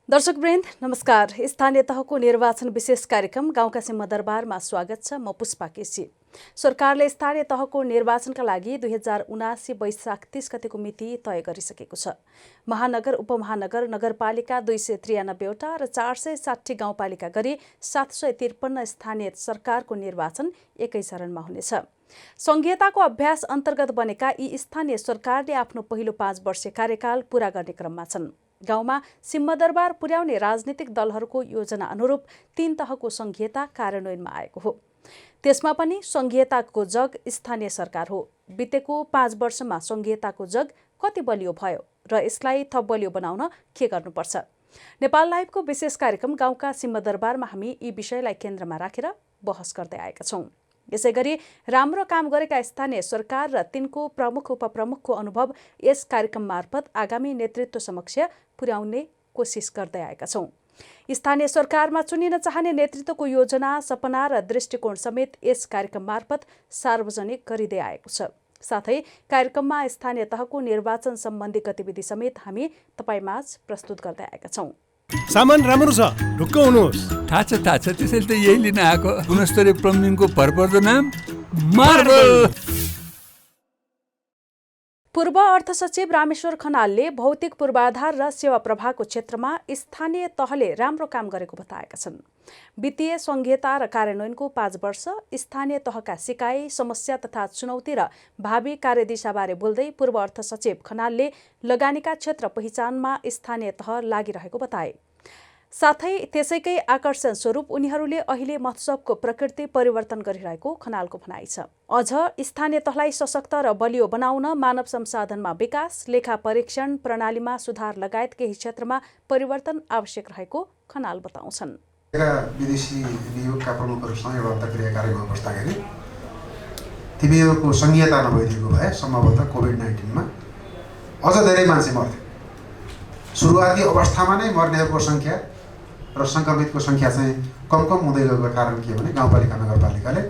दर्शकवृन्द नमस्कार। स्थानीय तहको निर्वाचन विशेष कार्यक्रम गाउँका सिंहदरबारमा स्वागत छ। म पुष्पा केसी। सरकारले स्थानीय तहको निर्वाचनका लागि 2079 वैशाख 30 गतेको मिति तय गरिसकेको छ। महानगर, उपमहानगर, नगरपालिका 293 वटा र 460 गाउँपालिका गरी 753 स्थानीय सरकारको निर्वाचन एकै चरणमा हुनेछ। संघीयताको अभ्यास अन्तर्गत बनेका यी स्थानीय सरकारले आफ्नो पहिलो 5 वर्षीय कार्यकाल पूरा गर्ने क्रममा छन्। गाउँमा सिंहदरबार पुर्याउने राजनीतिक दलहरूको योजना अनुरूप 3 तहको संघीयता कार्यान्वयनमा आएको हो। त्यसमा पनि संघीयताको जग स्थानीय सरकार हो। बितेको 5 वर्षमा संघीयताको जग कति बलियो भयो र यसलाई थप बलियो बनाउन के गर्नुपर्छ? नेपाल लाइभको विशेष कार्यक्रम गाउँका सिंहदरबारमा हामी यी विषयलाई केन्द्रमा राखेर बहस गर्दै आएका छौँ। यसैगरी राम्रो काम गरेका स्थानीय सरकार र तिनको प्रमुख उपप्रमुखको अनुभव यस कार्यक्रम मार्फत आगामी नेतृत्व समक्ष पुर्याउने कोसिस गर्दै आएका छौँ। स्थानीय सरकारमा चुनिन चाहने नेतृत्वको योजना, सपना र दृष्टिकोण समेत यस कार्यक्रम मार्फत सार्वजनिक गरिँदै आएको छ। साथै कार्यक्रममा स्थानीय तहको निर्वाचन सम्बन्धी गतिविधि समेत हामी तपाईमाझ प्रस्तुत गर्दै आएका छौँ। सामान राम्रो छ, ढुक्क हुनुहोस्। थाहा छ त्यसैले त यही लिन आएको। गुणस्तरीय प्लम्बिङको भरपर्दो नाम मार्बल। पूर्व अर्थ सचिव रामेश्वर खनालले भौतिक पूर्वाधार र सेवा प्रवाहको क्षेत्रमा स्थानीय तहले राम्रो काम गरेको बताएका छन्। वित्तीय संघीयता र कार्यान्वयनको 5 वर्ष, स्थानीय तहका सिकाइ, समस्या तथा चुनौती र भावी कार्यदिशाबारे बोल्दै पूर्व अर्थ सचिव खनालले लगानीका क्षेत्र पहिचानमा स्थानीय तह लागिरहेको बताए। साथै त्यसैकै आकर्षण स्वरूप उनीहरूले अहिले महोत्सवको प्रकृति परिवर्तन गरिरहेको खनालको भनाइ छ। अझ स्थानीय तहलाई सशक्त र बलियो बनाउन मानव संसाधनमा विकास, लेखा परीक्षण प्रणालीमा सुधार लगायत केही क्षेत्रमा परिवर्तन आवश्यक रहेको खनाल बताउँछन्। विदेशी नियोगका प्रमुखहरूसँग एउटा अन्तर्क्रिया कार्यक्रम बस्दाखेरि तिमीहरूको संघीयता नभइदिएको भए सम्भवतः कोभिड-19 अझ धेरै मान्छे मर्थे। सुरुवाती अवस्थामा नै मर्नेहरूको सङ्ख्या र सङ्क्रमितको सङ्ख्या चाहिँ कम हुँदै गएको कारण के भने गाउँपालिका नगरपालिकाले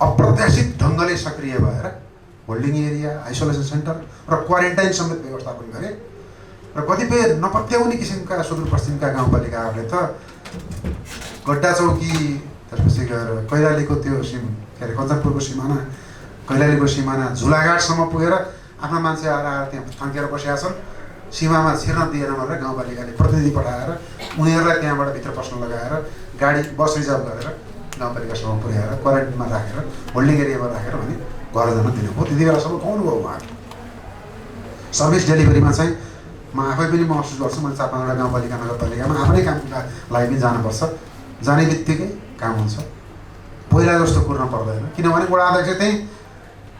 अप्रत्याशित ढङ्गले सक्रिय भएर होल्डिङ एरिया, आइसोलेसन सेन्टर र क्वारेन्टाइन समेत व्यवस्थापन गरे र कतिपय नपत्याउने किसिमका सुदूरपश्चिमका गाउँपालिकाहरूले त गड्डा चौकी, त्यसपछि गएर कैलालीको त्यो कञ्चनपुरको सिमाना, कैलालीको सिमाना झुलाघाटसम्म पुगेर आफ्ना मान्छे आएर त्यहाँ थन्केर बसेका छन्। सीमामा छिर्न दिएन भनेर गाउँपालिकाले प्रतिनिधि पठाएर उनीहरूलाई त्यहाँबाट भित्र पस्न लगाएर गाडी बस रिजर्भ गरेर गाउँपालिकासम्म पुर्याएर क्वारेन्टाइनमा राखेर होल्डिङ एरियामा राखेर भने घर जान दिनुभयो। त्यति बेलासम्म पाउनुभयो उहाँहरू। सर्भिस डेलिभरीमा चाहिँ म आफै पनि महसुस गर्छु। मैले 4-5 वटा गाउँपालिका नगरपालिकामा आफ्नै कामका लागि पनि जानुपर्छ। जाने बित्तिकै काम हुन्छ। पहिला जस्तो कुर्न पर्दैन, किनभने वडा अध्यक्ष त्यही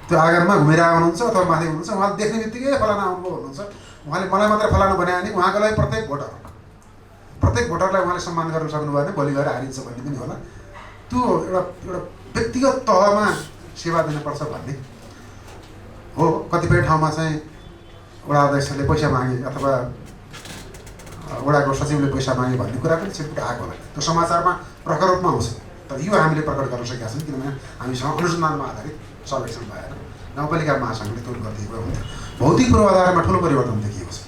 त्यो आँगनमा घुमेर आउनुहुन्छ अथवा माथि हुनुहुन्छ। उहाँले देख्ने बित्तिकै फलाना आउनुभयो भन्नुहुन्छ। उहाँले मलाई मात्र फलानु भने नि उहाँको लागि प्रत्येक भोटरलाई उहाँले सम्मान गर्न सक्नु भएन, भोलि गएर हारिन्छ भन्ने पनि होला। त्यो एउटा व्यक्तिगत तहमा सेवा दिनुपर्छ भन्ने हो। कतिपय ठाउँमा चाहिँ वडा अध्यक्षले पैसा मागे अथवा वडाको सचिवले पैसा मागे भन्ने कुरा पनि छिटपुट आएको होला। त्यो समाचारमा प्रखर रूपमा आउँछ। तर यो हामीले प्रकट गर्न सकेका छौँ किनभने हामीसँग अनुसन्धानमा आधारित सर्वेक्षण भएर गाउँपालिका महासङ्घले तुल गरिदिएको हुन्थ्यो। भौतिक पूर्वाधारमा ठुलो परिवर्तन देखिएको छ।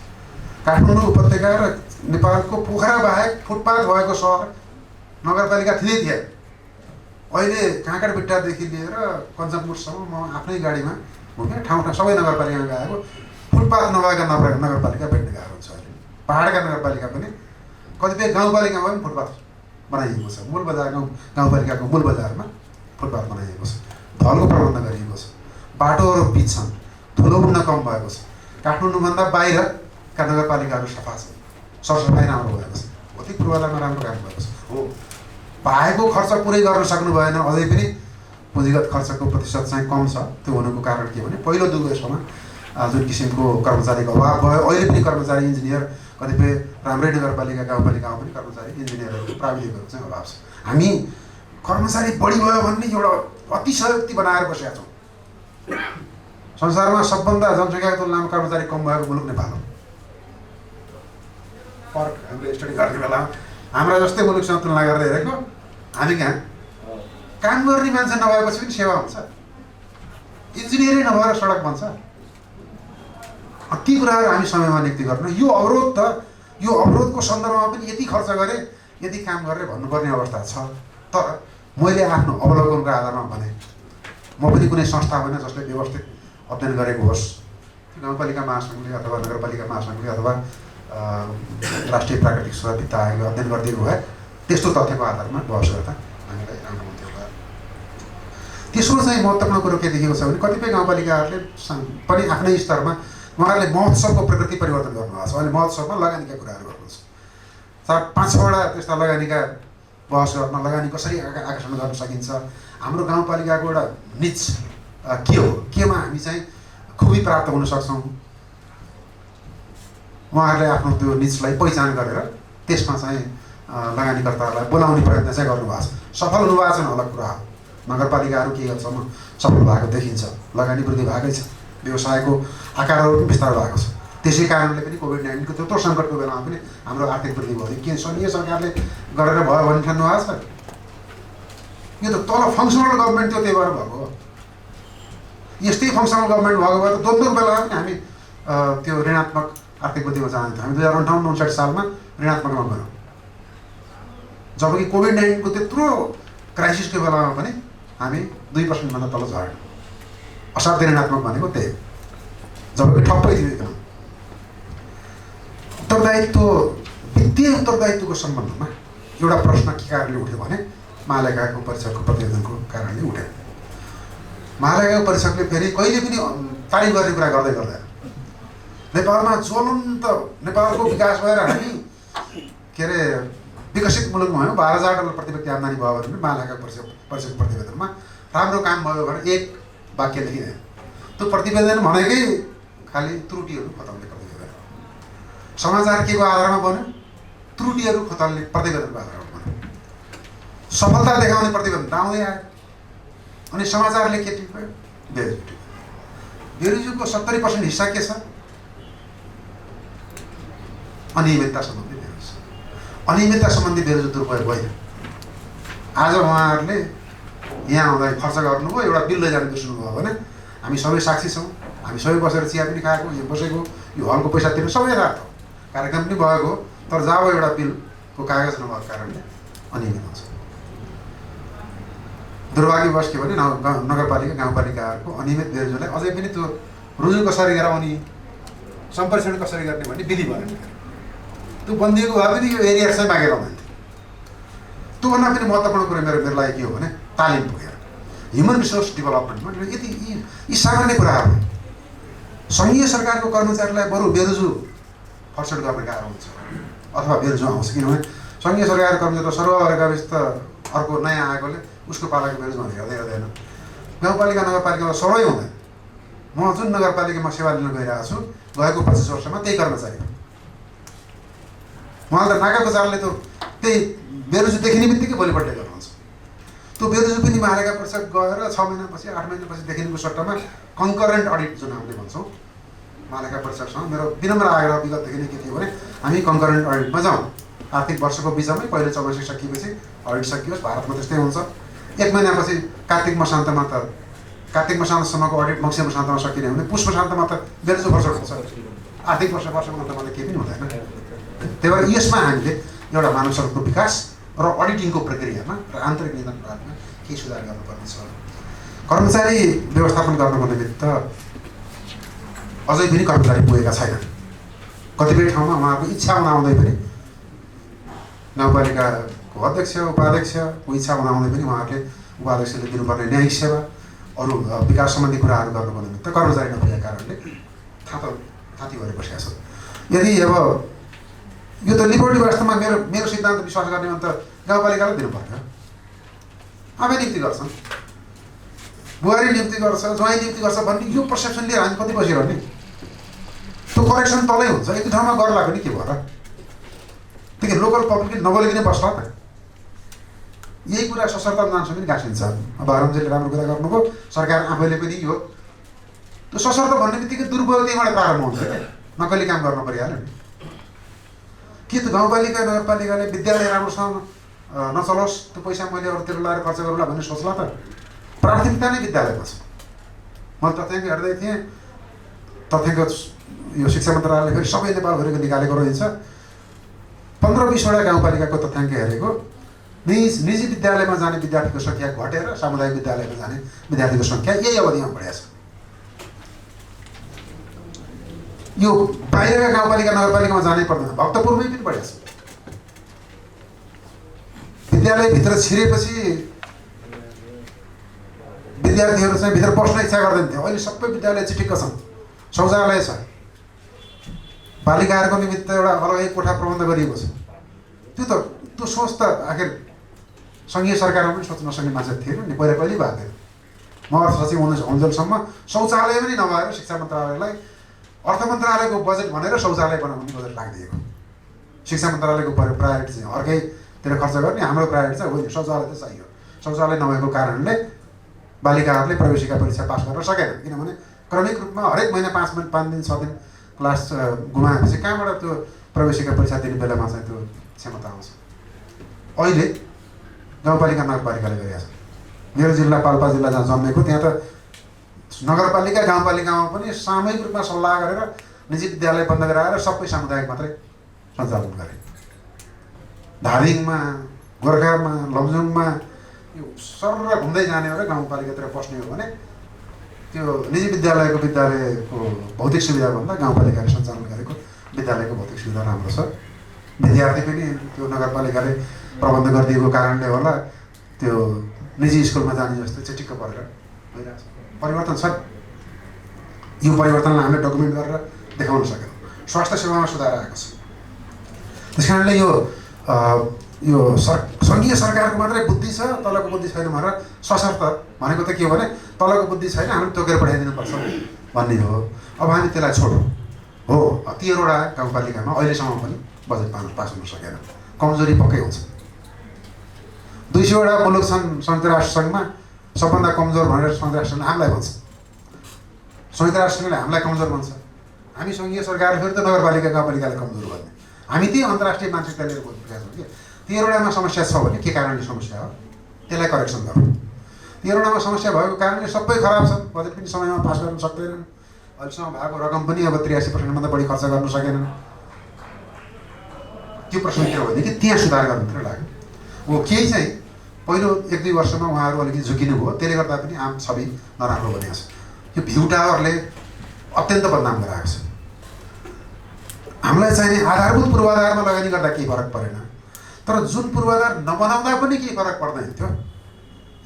काठमाडौँ उपत्यका र नेपालको पोखरा बाहेक फुटपाथ भएको सहर नगरपालिका थिए। अहिले काँकडबिट्टादेखि लिएर कञ्चनपुरसम्म म आफ्नै गाडीमा घुमेँ। ठाउँ सबै नगरपालिकामा गएको फुटपाथ नभएका नगरपालिका भेट्ने गाह्रो हुन्छ। अहिले पहाडका नगरपालिका पनि कतिपय गाउँपालिकामा पनि फुटपाथ बनाइएको छ। मूल बजार गाउँपालिकाको मूल बजारमा फुटपाथ बनाइएको छ। ढलको प्रबन्ध गरिएको छ। बाटोहरू पिच छन्। धुलो उड्न कम भएको छ। काठमाडौँभन्दा बाहिरका नगरपालिकाहरू सफा छन्। सरसफाइ राम्रो भएको छ। भौतिक पूर्वाधारमा राम्रो काम भएको छ। हो, पाएको खर्च पुरै गर्न सक्नु भएन। अझै पनि पुँजीगत खर्चको प्रतिशत चाहिँ कम छ। त्यो हुनुको कारण के भने पहिलो 2 वर्षमा जुन किसिमको कर्मचारीको अभाव भयो। अहिले पनि कर्मचारी, इन्जिनियर कतिपय राम्रै नगरपालिका गाउँपालिकामा पनि कर्मचारी, इन्जिनियरहरूको प्राविधिकहरूको चाहिँ अभाव छ। हामी कर्मचारी बढी भयो भन्ने एउटा अतिशयोक्ति बनाएर बसेका छौँ। संसारमा सबभन्दा जनसङ्ख्याको तुलनामा कर्मचारी कम भएको मुलुक नेपाल हो। हामीले स्टडी गर्ने बेला हाम्रा जस्तै मुलुकसँग तुलना गरेर हेरेको हामी कहाँ काम गर्ने मान्छे नभएपछि पनि सेवा हुन्छ। इन्जिनियरै नभएर सडक बन्छ। ती कुराहरू हामी समयमा नियुक्ति गर्न। यो अवरोध त यो अवरोधको सन्दर्भमा पनि यति खर्च गरेँ यति काम गरेँ भन्नुपर्ने अवस्था छ। तर मैले आफ्नो अवलोकनको आधारमा भने म पनि कुनै संस्था होइन जसले व्यवस्थित अध्ययन गरेको होस्, गाउँपालिका महासङ्घले अथवा नगरपालिका महासङ्घले अथवा राष्ट्रिय प्राकृतिक स्रोत वित्त आयोगले अध्ययन गरिदिएको भए त्यस्तो तथ्यको आधारमा बहस गर्दा हामीलाई राम्रो हुन्थ्यो होला। तेस्रो चाहिँ महत्त्वपूर्ण कुरो के देखेको छ भने कतिपय गाउँपालिकाहरूले पनि आफ्नै स्तरमा उहाँहरूले महोत्सवको प्रकृति परिवर्तन गर्नुभएको छ। अहिले महोत्सवमा लगानीका कुराहरू गर्नुहुन्छ। 4-5वटा त्यस्ता लगानीका बहस गर्न, लगानी कसरी आकर्षण गर्न सकिन्छ, हाम्रो गाउँपालिकाको एउटा निच के हो, केमा हामी चाहिँ खुबी प्राप्त हुन सक्छौँ, उहाँहरूले आफ्नो त्यो निचलाई पहिचान गरेर त्यसमा चाहिँ लगानीकर्ताहरूलाई बोलाउने प्रयत्न चाहिँ गर्नुभएको छ। सफल हुनुभएको छैन अलग कुरा हो। नगरपालिकाहरू केही हदसम्म सफल भएको देखिन्छ, लगानी वृद्धि भएकै छ, व्यवसायको आकारहरू पनि विस्तार भएको छ। त्यसै कारणले पनि कोभिड-19को त्यत्रो सङ्कटको बेलामा पनि हाम्रो आर्थिक वृद्धि भयो। के सङ्घीय सरकारले गरेर भयो भन्ने ठान्नु भएको छ? यो त तल फङ्सनल गभर्मेन्ट थियो, त्यही भएर भएको हो। यस्तै फङ्सनल गभर्मेन्ट भएको भए त दोब्दोको बेलामा पनि हामी त्यो ऋणात्मक आर्थिक वृद्धिमा जान्थ्यौँ। हामी 2058-59 सालमा ऋणात्मकमा गयौँ, जबकि कोभिड-19को त्यत्रो क्राइसिसको बेलामा पनि हामी 2%भन्दा तल झऱ्यौँ। असाध्यै ऋणात्मक भनेको त्यही, जबकि ठप्पै थियो एकदम। उत्तरदायित्व, वित्तीय उत्तरदायित्वको सम्बन्धमा एउटा प्रश्न के कारणले उठ्यो भने महालेखाको परीक्षकको प्रतिवेदनको कारणले उठ्यो। महालेखाको परीक्षकले फेरि कहिले पनि तारिफ गर्ने कुरा गर्दै गर्दैन। नेपालमा ज्वलन्त नेपालको विकास भएर हामी के अरे विकसित मुलुकमा हयौँ, $12,000 प्रति व्यक्ति आम्दानी भयो भने पनि महालेखाको परीक्षक प्रतिवेदनमा राम्रो काम भयो भने एक वाक्य लेखिँदैन। त्यो प्रतिवेदन भनेकै खालि त्रुटिहरू खतल्ने प्रतिवेदन। समाचार के को आधारमा बन्यो? त्रुटिहरू खतल्ने प्रतिवेदनको आधारमा बन्यो। सफलता देखाउने प्रतिवेदन आउँदै आयो। अनि समाचारले के टिप्यो? बेरोजु टिप्यो। बेरोजुको 70% हिस्सा के छ? अनियमितता सम्बन्धी बेरोजु। अनियमितता सम्बन्धी बेरोजु दुरुपयोग होइन। आज उहाँहरूले यहाँ आउँदा खर्च गर्नुभयो, एउटा बिल लैजानु बिर्सनुभयो भने हामी सबै साक्षी छौँ। हामी सबै बसेर चिया पनि खाएको, यो बसेको, यो हलको पैसा तिर्नु सबै यथार्थ हो। कार्यक्रम पनि भएको, तर जब एउटा बिलको कागज नभएको कारणले अनियमित हुन्छ। दुर्भाग्यवश के भने नगरपालिका गाउँपालिकाहरूको अनियमित बेरोजुलाई अझै पनि त्यो रुजु कसरी गराउने, सम्प्रेषण कसरी गर्ने भन्ने विधि भएन। त्यो बन्दिएको भए पनि यो एरिया चाहिँ मागेर आउँथ्यो। त्योभन्दा पनि महत्त्वपूर्ण कुरो मेरो लागि के हो भने तालिम पुगेर ह्युमन रिसोर्स डेभलपमेन्टमा यति यी सामान्य कुराहरू सङ्घीय सरकारको कर्मचारीलाई बरु बेरोजु फर्सट गर्ने गाह्रो हुन्छ अथवा बेरोजु आउँछ। किनभने सङ्घीय सरकारको कर्मचारी त सर्व गरेपछि त अर्को नयाँ आएकोले उसको पालाको बेरोजु भने हेर्दै हेर्दैन। गाउँपालिका नगरपालिकामा सबै हुँदैन। म जुन नगरपालिकामा सेवा लिन गइरहेको छु गएको 25 वर्षमा त्यही कर्मचारी हो। उहाँले त नाकाको चालले त त्यही बेरोजु देखिने बित्तिकै भोलिपल्ट गर्नुहुन्छ। त्यो बेरोजु पनि महालेखा परीक्षक गएर 6 महिनापछि 8 महिनापछि देखिनुको सट्टामा कन्करेन्ट अडिट जुन हामीले भन्छौँ महालेखा परीक्षकसँग मेरो विनम्र आग्रह विगतदेखि नै के थियो भने हामी कन्करेन्ट अडिटमा जाउँ। आर्थिक वर्षको बिचमै पहिले 84 सकिएपछि अडिट सकियोस्। भारतमा त्यस्तै हुन्छ। 1 महिनापछि कार्तिक मसान्तमा सम्मको अडिट मङ्सिर मसान्तमा सकिने भने पुष मसान्तमा त बेरोजु फर्सट हुन्छ। आर्थिक वर्षको अन्तमा त केही पनि हुँदैन। त्यही भएर यसमा हामीले एउटा मानव स्रोतको विकास र अडिटिङको प्रक्रियामा र आन्तरिक नियन्त्रण प्रणालीमा केही सुधार गर्नुपर्ने छ। कर्मचारी व्यवस्थापन गर्नको निमित्त अझै पनि कर्मचारी पुगेका छैनन्। कतिपय ठाउँमा उहाँहरूको इच्छा हुँदाहुँदै पनि गाउँपालिकाको अध्यक्ष उपाध्यक्षको इच्छा हुँदाहुँदै पनि उहाँहरूले उपाध्यक्षले दिनुपर्ने न्यायिक सेवा अरू विकास सम्बन्धी कुराहरू गर्नको निमित्त कर्मचारी नपुगेका कारणले थाती भएर बसेका छन्। यदि अब यो त लिबर्टी वास्तवमा मेरो सिद्धान्त विश्वास गर्ने भने त गाउँपालिकालाई दिनु पर्छ। आफै नियुक्ति गर्छन्, बुहारी नियुक्ति गर्छ, ज्वाइँ नियुक्ति गर्छ भन्ने यो पर्सेप्सन लिएर हामी कति बसिरहने? त्यो करेक्सन तलै हुन्छ। यति ठाउँमा गर्ला पनि के भयो र? त्यही लोकल पब्लिकले नबोलिकन बस्ला त। यही कुरा सशर्त मान्छे पनि गाँसिन्छ। अब हरमजीले राम्रो कुरा गर्नुभयो, सरकार आफैले पनि यो त्यो सशर्त भन्ने बित्तिकै दुरुपयोग त्यहीँबाट प्रारम्भ हुन्छ। नक्कली काम गर्न परिहाल्यो नि। के त गाउँपालिका नगरपालिकाले विद्यालय राम्रोसँग नचलोस्, त्यो पैसा मैले अरूतिर लगाएर खर्च गरौँला भन्ने सोच्ला त? प्राथमिकता नै विद्यालयमा छ। मैले तथ्याङ्क हेर्दै थिएँ। तथ्याङ्क यो शिक्षा मन्त्रालयले फेरि सबै नेपालभरिको निकालेको रहन्छ। 15-20वटा गाउँपालिकाको तथ्याङ्क हेरेको निजी विद्यालयमा जाने विद्यार्थीको सङ्ख्या घटेर सामुदायिक विद्यालयमा जाने विद्यार्थीको सङ्ख्या यही अवधिमा बढेको छ। यो बाहिरका गाउँपालिका नगरपालिकामा जानै पर्दैन, भक्तपुरमै पनि बढेको छ। विद्यालयभित्र छिरेपछि विद्यार्थीहरू चाहिँ भित्र पस्न इच्छा गर्दैन थियो। अहिले सबै विद्यालय चिटिक्क छन्, शौचालय छ, बालिकाहरूको निमित्त एउटा अलगै कोठा प्रबन्ध गरिएको छ। त्यो सोच त आखिर सङ्घीय सरकारमा पनि सोच्न सक्ने मान्छे थिएन नि, पहिला कहिले भएको थियो। म अर्थ सचिव हुन्जेलसम्म शौचालय पनि नभएर शिक्षा मन्त्रालयलाई अर्थ मन्त्रालयको बजेट भनेर शौचालय बनाउने बजेट राखिदिएको। शिक्षा मन्त्रालयको प्रायोरिटी चाहिँ अर्कैतिर खर्च गर्ने, हाम्रो प्रायोरिटी चाहिँ होइन, शौचालय त चाहियो। शौचालय नभएको कारणले बालिकाहरूले प्रवेशिका परीक्षा पास गर्न सकेन, किनभने क्रमिक रूपमा हरेक महिना 5 दिन 6 दिन क्लास गुमाएपछि कहाँबाट त्यो प्रवेशिका परीक्षा दिने बेलामा चाहिँ त्यो क्षमता आउँछ। अहिले गाउँपालिका नगरपालिकाले गरिरहेको छ। मेरो जिल्ला पाल्पा जिल्ला जहाँ जन्मेको त्यहाँ त नगरपालिका गाउँपालिकामा पनि सामूहिक रूपमा सल्लाह गरेर निजी विद्यालय बन्द गराएर सबै सामुदायिक मात्रै सञ्चालन गरे। धादिङमा, गोर्खामा, लमजुङमा यो सर घुम्दै जाने हो र गाउँपालिकातिर पस्ने हो भने त्यो निजी विद्यालयको भौतिक सुविधाभन्दा गाउँपालिकाले सञ्चालन गरेको विद्यालयको भौतिक सुविधा राम्रो छ। विद्यार्थी पनि त्यो नगरपालिकाले प्रबन्ध गरिदिएको कारणले होला त्यो निजी स्कुलमा जाने जस्तो चिटिक्क परेर भइरहेको छ। परिवर्तन छ। यो परिवर्तनलाई हामीले डकुमेन्ट गरेर देखाउन सकेनौँ। स्वास्थ्य सेवामा सुधार आएको छ। त्यस कारणले यो सङ्घीय सरकारको मात्रै बुद्धि छ, तलको बुद्धि छैन भनेर सशर्त भनेको त के हो भने तलको बुद्धि छैन, हामीले तोकेर पठाइदिनुपर्छ भन्ने हो। अब हामी त्यसलाई छोडौँ। हो, 13वटा गाउँपालिकामा अहिलेसम्म पनि बजेट पास हुन सकेन। कमजोरी पक्कै हुन्छ। 200वटा मुलुक छन् संयुक्त राष्ट्रसङ्घमा, सबभन्दा कमजोर भनेर संयुक्त राष्ट्रले हामीलाई भन्छ। संयुक्त राष्ट्रले हामीलाई कमजोर भन्छ। हामी सङ्घीय सरकार फेरि त नगरपालिका गाउँपालिकालाई कमजोर गर्ने। हामी त्यही अन्तर्राष्ट्रिय मानसिकता लिएर बोलिरहेका छौँ कि 13वटामा समस्या छ भने के कारणले समस्या हो त्यसलाई करेक्सन गरौँ। 13वटामा समस्या भएको कारणले सबै खराब छन्, बजेट पनि समयमा पास गर्न सक्दैनन्, अहिलेसम्म भएको रकम पनि अब 83%भन्दा बढी खर्च गर्न सकेनन्। त्यो प्रश्न के हो भनेदेखि त्यहाँ सुधार गर्नु मात्रै लाग्यो। हो, केही चाहिँ पहिलो 1-2 वर्षमा उहाँहरू अलिकति झुकिनु भयो, त्यसले गर्दा पनि आम छवि नराम्रो बनेको छ। यो भ्यू टावरले अत्यन्त बदनाम गराएको छ। हामीलाई चाहिने आधारभूत पूर्वाधारमा लगानी गर्दा केही फरक परेन, तर जुन पूर्वाधार नबनाउँदा पनि केही फरक पर्दैन थियो।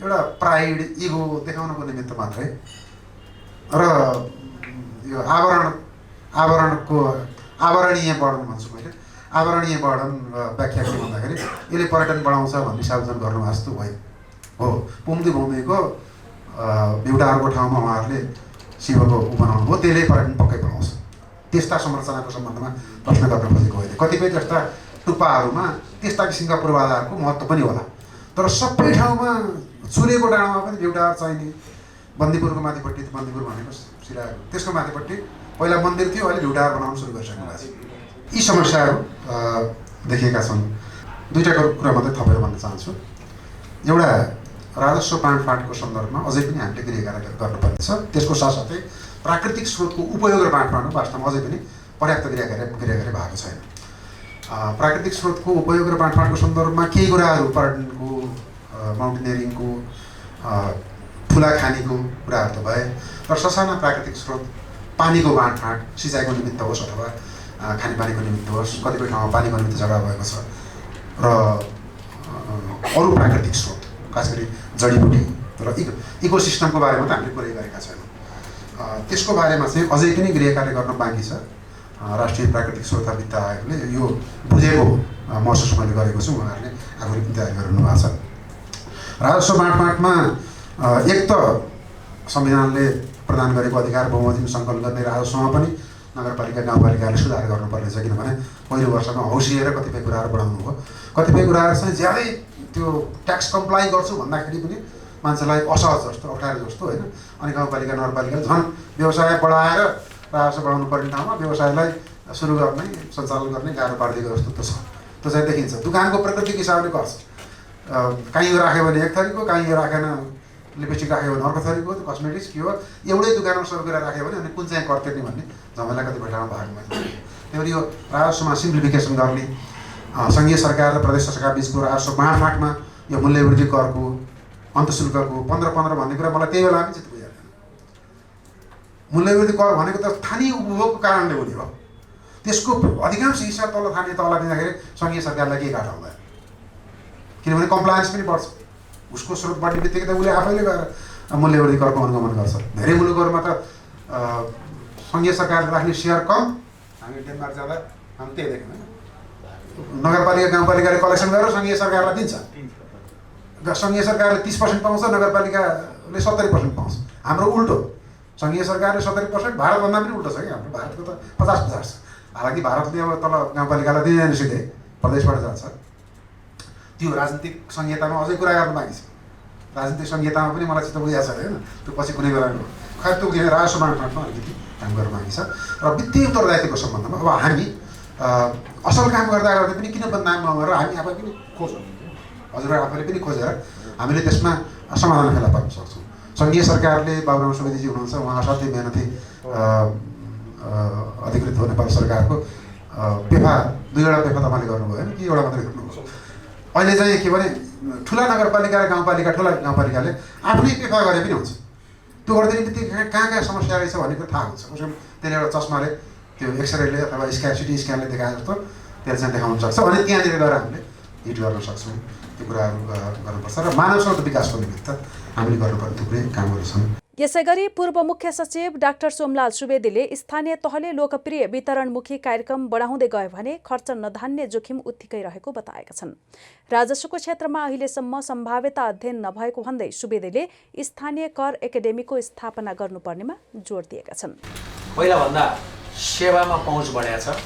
एउटा प्राइड, इगो देखाउनको निमित्त मात्रै र यो आवरणीय वर्णन भन्छु मैले। आवरणीय वर्णन व्याख्या के भन्दाखेरि यसले पर्यटन बढाउँछ भन्ने सार्वजनिक गर्नुभएको जस्तो भयो। हो, पुम्दी-भौमीको एउटाहरूको ठाउँमा उहाँहरूले शिवको बनाउनु भयो, त्यसले पर्यटन पक्कै बढाउँछ। त्यस्ता संरचनाको सम्बन्धमा प्रश्न गर्न खोजेको होइन। कतिपय जस्ता टुप्पाहरूमा त्यस्ता किसिमका पूर्वाधारको महत्त्व पनि होला, तर सबै ठाउँमा चुरेको डाँडामा पनि भ्यू टावर चाहिने। बन्दीपुरको माथिपट्टि, बन्दीपुर भनेको सिराहरू, त्यसको माथिपट्टि पहिला मन्दिर थियो, अहिले भ्यू टावर बनाउनु सुरु गरिसक्नु भएको छ। यी समस्याहरू देखिएका छन्। 2टा कुरा मात्रै थपेर भन्न चाहन्छु। एउटा, राजस्व बाँडफाँडको सन्दर्भमा अझै पनि हामीले गृहकार्य गर्नुपर्ने छ। त्यसको साथसाथै प्राकृतिक स्रोतको उपयोग र बाँडफाँड वास्तवमा अझै पनि पर्याप्त गृहकार्य भएको छैन। प्राकृतिक स्रोतको उपयोग र बाँडफाँडको सन्दर्भमा केही कुराहरू पर्यटनको, माउन्टेनियरिङको, ठुला खानीको कुराहरू त भए, तर ससाना प्राकृतिक स्रोत, पानीको बाँडफाँड, सिँचाइको निमित्त होस् अथवा खानेपानीको निमित्त होस्, कतिपय ठाउँमा पानीको निमित्त झगडा भएको छ, र अरू प्राकृतिक स्रोत खास गरी जडीबुटी र इकोसिस्टमको बारेमा त हामीले कुरै गरेका छैनौँ। त्यसको बारेमा चाहिँ अझै पनि गृहकार्य गर्न बाँकी छ। राष्ट्रिय प्राकृतिक स्रोत वित्त आयोगले यो बुझेको महसुस मैले गरेको छु, उहाँहरूले आफूले पनि तयारी गरिरहनु भएको छ। राजस्व बाँडफाँडमा एक त संविधानले प्रदान गरेको अधिकार बहुमतिमा सङ्कलन गर्ने राजस्वमा पनि नगरपालिका गाउँपालिकाले सुधार गर्नुपर्ने छ, किनभने पहिलो वर्षमा हौसिएर कतिपय कुराहरू बढाउनु भयो। कतिपय कुराहरू चाहिँ ज्यादै त्यो ट्याक्स कम्प्लाई गर्छु भन्दाखेरि पनि मान्छेलाई असहज जस्तो, अप्ठ्यारो जस्तो होइन। अनि गाउँपालिका नगरपालिकाले झन् व्यवसाय बढाएर राजस्व बढाउनु पर्ने ठाउँमा व्यवसायलाई सुरु गर्ने, सञ्चालन गर्ने गाह्रो पारिदिएको जस्तो त छ। त्यो चाहिँ देखिन्छ। दोकानको प्रकृतिको हिसाबले गर्छ। काहीँ राख्यो भने एक थरीको, काहीँ राखेन, लिपस्टिक राख्यो भने अर्को थरीको, कस्मेटिक्स के हो, एउटै दोकानमा सुरु गरेर राख्यो भने अनि कुन चाहिँ कर तिर्ने भन्ने झमेला कतिपय ठाउँमा भएको। त्यही भएर यो राजस्वमा सिम्प्लिफिकेसन गर्ने, सङ्घीय सरकार र प्रदेश सरकार बिचको बाँडफाँडमा यो मूल्यवृद्धि करको अन्तशुल्कको 15-15 भन्ने कुरा मलाई त्यही बेला पनि चित्त बुझेको थिएन। मूल्यवृद्धि कर भनेको त स्थानीय उपभोगको कारणले हुने हो। त्यसको अधिकांश हिस्सा तल दिँदाखेरि सङ्घीय सरकारलाई के घाटा हुँदैन, किनभने कम्प्लायन्स पनि बढ्छ। उसको स्रोत बढ्ने बित्तिकै त उसले आफैले गएर मूल्यवृद्धि करको अनुगमन गर्छ। धेरै मुलुकहरूमा त सङ्घीय सरकारले राख्ने सेयर कम। हामी डेनमार्क जाँदा हामी त्यही देख्यौँ होइन, नगरपालिका गाउँपालिकाले कलेक्सन गरेर सङ्घीय सरकारलाई दिन्छ। सङ्घीय सरकारले 30% पाउँछ, नगरपालिकाले 70% पाउँछ। हाम्रो उल्टो, सङ्घीय सरकारले 70%, भारतभन्दा पनि उल्टो छ कि हाम्रो। भारतको त 50-50 छ। हालाकि भारतले अब तल गाउँपालिकालाई दिँदैन, सिधै प्रदेशबाट जान्छ। त्यो राजनीतिक संहितामा अझै कुरा गर्नु बाँकी छ। राजनीतिक संहितामा पनि मलाई चित्त बुझेको छ होइन, त्यो पछि कुनै बेला खै त्यो राजस्व बाँडफाँडमा अलिकति काम गर्नु बाँकी छ। र वित्तीय उत्तरदायित्वको सम्बन्धमा अब हामी असल काम गर्दा पनि किन बदनाम नगरेर हामी आफै पनि खोजौँ, हजुर आफैले पनि खोजेर हामीले त्यसमा समाधान फेला पार्न सक्छौँ। सङ्घीय सरकारले बाबुराम सुवेदीजी हुनुहुन्छ, उहाँ असाध्यै मेहनती अधिकृत हो नेपाल सरकारको। पेफा 2वटा पेफा तपाईँले गर्नुभयो होइन, कि एउटा मात्रै गर्नुभयो? अहिले चाहिँ के भने ठुला नगरपालिका र ठुला गाउँपालिकाले आफ्नै पेफा गरे पनि हुन्छ। त्यो गर्दैन बित्तिकै कहाँ समस्या रहेछ भन्ने कुरा थाहा हुन्छ। उसले त्यसले एउटा चस्माले त्यो एक्सरेले अथवा सिटी स्क्यानले देखाए जस्तो त्यसले चाहिँ देखाउन सक्छ। अनि त्यहाँनिर गएर हामीले हिट गर्न सक्छौँ। त्यो कुराहरू गर्नुपर्छ र मानव स्रोत विकासको निमित्त हामीले गर्नुपर्ने थुप्रै कामहरू छन्। यसैगरी पूर्व मुख्य सचिव डाक्टर सोमलाल सुवेदीले स्थानीय तहले लोकप्रिय वितरणमुखी कार्यक्रम बढाउँदै गयो भने खर्च नधान्ने जोखिम उत्तिकै रहेको बताएका छन्। राजस्वको क्षेत्रमा अहिलेसम्म सम्भाव्यता अध्ययन नभएको भन्दै सुवेदीले स्थानीय कर एकाडेमीको स्थापना गर्नुपर्नेमा जोड दिएका छन्। पहिलाभन्दा सेवामा पहुँच बढाएको छ।